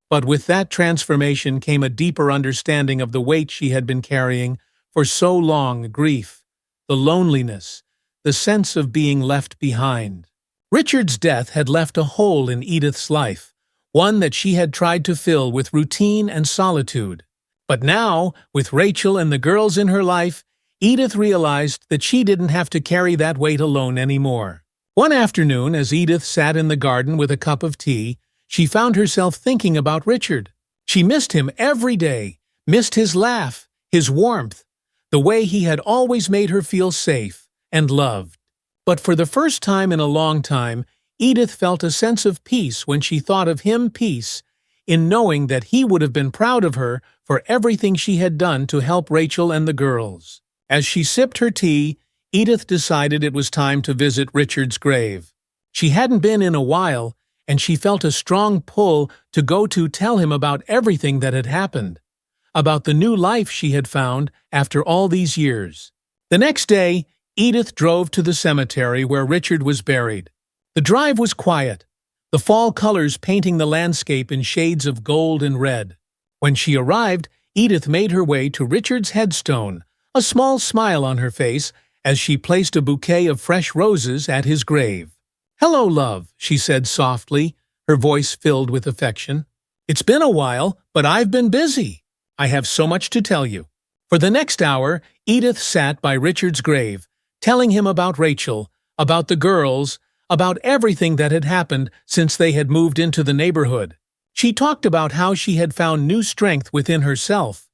But with that transformation came a deeper understanding of the weight she had been carrying for so long: grief, the loneliness, the sense of being left behind. Richard's death had left a hole in Edith's life, one that she had tried to fill with routine and solitude. But now, with Rachel and the girls in her life, Edith realized that she didn't have to carry that weight alone anymore. One afternoon, as Edith sat in the garden with a cup of tea, she found herself thinking about Richard. She missed him every day, missed his laugh, his warmth, the way he had always made her feel safe and loved. But for the first time in a long time, Edith felt a sense of peace when she thought of him, peace in knowing that he would have been proud of her for everything she had done to help Rachel and the girls. As she sipped her tea, Edith decided it was time to visit Richard's grave. She hadn't been in a while, and she felt a strong pull to go to tell him about everything that had happened, about the new life she had found after all these years. The next day, Edith drove to the cemetery where Richard was buried. The drive was quiet, the fall colors painting the landscape in shades of gold and red. When she arrived, Edith made her way to Richard's headstone, a small smile on her face as she placed a bouquet of fresh roses at his grave. "Hello, love," she said softly, her voice filled with affection. "It's been a while, but I've been busy." I have so much to tell you." For the next hour, Edith sat by Richard's grave, telling him about Rachel, about the girls, about everything that had happened since they had moved into the neighborhood. She talked about how she had found new strength within herself,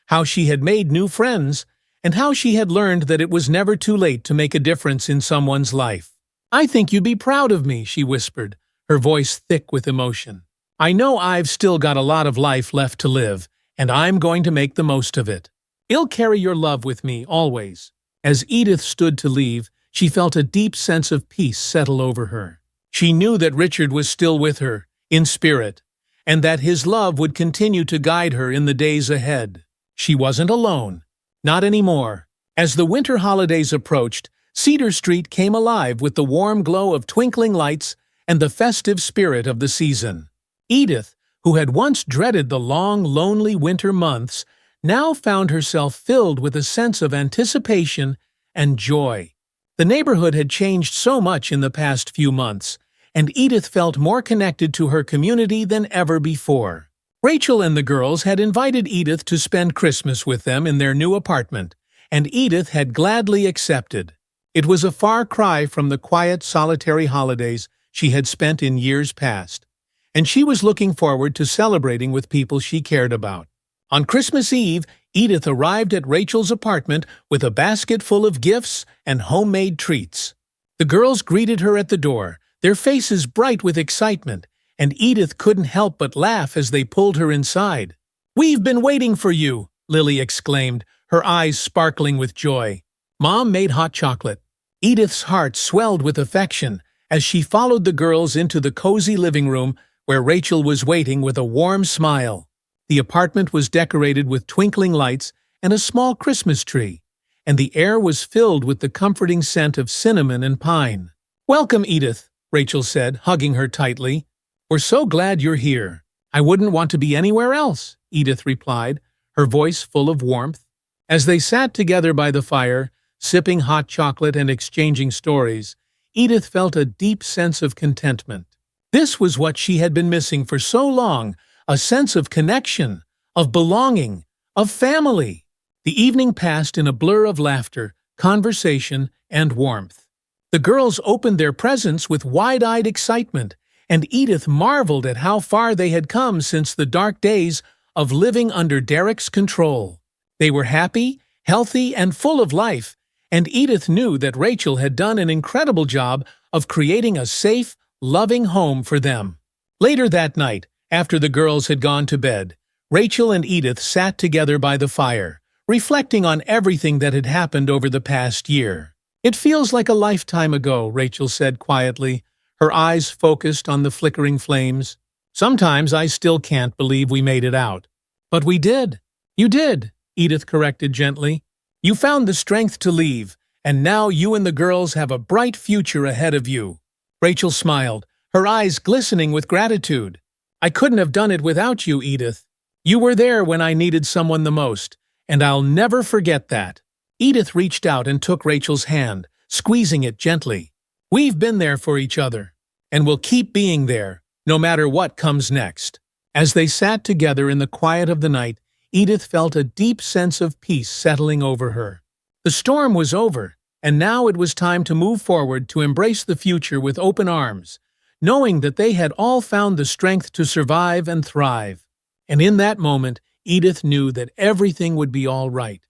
how she had made new friends, and how she had learned that it was never too late to make a difference in someone's life. "I think you'd be proud of me," she whispered, her voice thick with emotion. "I know I've still got a lot of life left to live, and I'm going to make the most of it. I'll carry your love with me, always." As Edith stood to leave, she felt a deep sense of peace settle over her. She knew that Richard was still with her, in spirit, and that his love would continue to guide her in the days ahead. She wasn't alone. Not anymore. As the winter holidays approached, Cedar Street came alive with the warm glow of twinkling lights and the festive spirit of the season. Edith, who had once dreaded the long, lonely winter months, now found herself filled with a sense of anticipation and joy. The neighborhood had changed so much in the past few months, and Edith felt more connected to her community than ever before. Rachel and the girls had invited Edith to spend Christmas with them in their new apartment, and Edith had gladly accepted. It was a far cry from the quiet, solitary holidays she had spent in years past, and she was looking forward to celebrating with people she cared about. On Christmas Eve, Edith arrived at Rachel's apartment with a basket full of gifts and homemade treats. The girls greeted her at the door, their faces bright with excitement, and Edith couldn't help but laugh as they pulled her inside. "We've been waiting for you," Lily exclaimed, her eyes sparkling with joy. "Mom made hot chocolate." Edith's heart swelled with affection as she followed the girls into the cozy living room where Rachel was waiting with a warm smile. The apartment was decorated with twinkling lights and a small Christmas tree, and the air was filled with the comforting scent of cinnamon and pine. "Welcome, Edith," Rachel said, hugging her tightly. "We're so glad you're here." "I wouldn't want to be anywhere else," Edith replied, her voice full of warmth. As they sat together by the fire, sipping hot chocolate and exchanging stories, Edith felt a deep sense of contentment. This was what she had been missing for so long, a sense of connection, of belonging, of family. The evening passed in a blur of laughter, conversation, and warmth. The girls opened their presents with wide-eyed excitement, and Edith marveled at how far they had come since the dark days of living under Derek's control. They were happy, healthy, and full of life, and Edith knew that Rachel had done an incredible job of creating a safe, loving home for them. Later that night, after the girls had gone to bed, Rachel and Edith sat together by the fire, reflecting on everything that had happened over the past year. "It feels like a lifetime ago," Rachel said quietly, her eyes focused on the flickering flames. "Sometimes I still can't believe we made it out." "But we did." "You did," Edith corrected gently. "You found the strength to leave, and now you and the girls have a bright future ahead of you." Rachel smiled, her eyes glistening with gratitude. "I couldn't have done it without you, Edith. You were there when I needed someone the most, and I'll never forget that." Edith reached out and took Rachel's hand, squeezing it gently. "We've been there for each other, and we'll keep being there, no matter what comes next." As they sat together in the quiet of the night, Edith felt a deep sense of peace settling over her. The storm was over, and now it was time to move forward to embrace the future with open arms, knowing that they had all found the strength to survive and thrive. And in that moment, Edith knew that everything would be all right.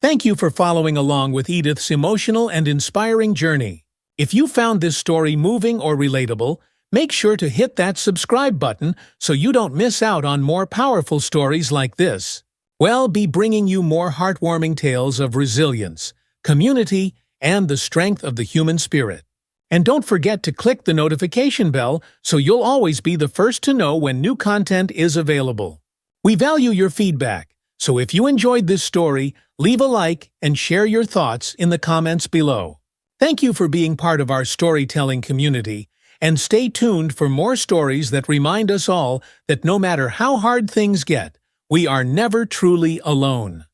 Thank you for following along with Edith's emotional and inspiring journey. If you found this story moving or relatable, make sure to hit that subscribe button so you don't miss out on more powerful stories like this. We'll be bringing you more heartwarming tales of resilience, community, and the strength of the human spirit. And don't forget to click the notification bell so you'll always be the first to know when new content is available. We value your feedback, so if you enjoyed this story, leave a like and share your thoughts in the comments below. Thank you for being part of our storytelling community, and stay tuned for more stories that remind us all that no matter how hard things get, we are never truly alone.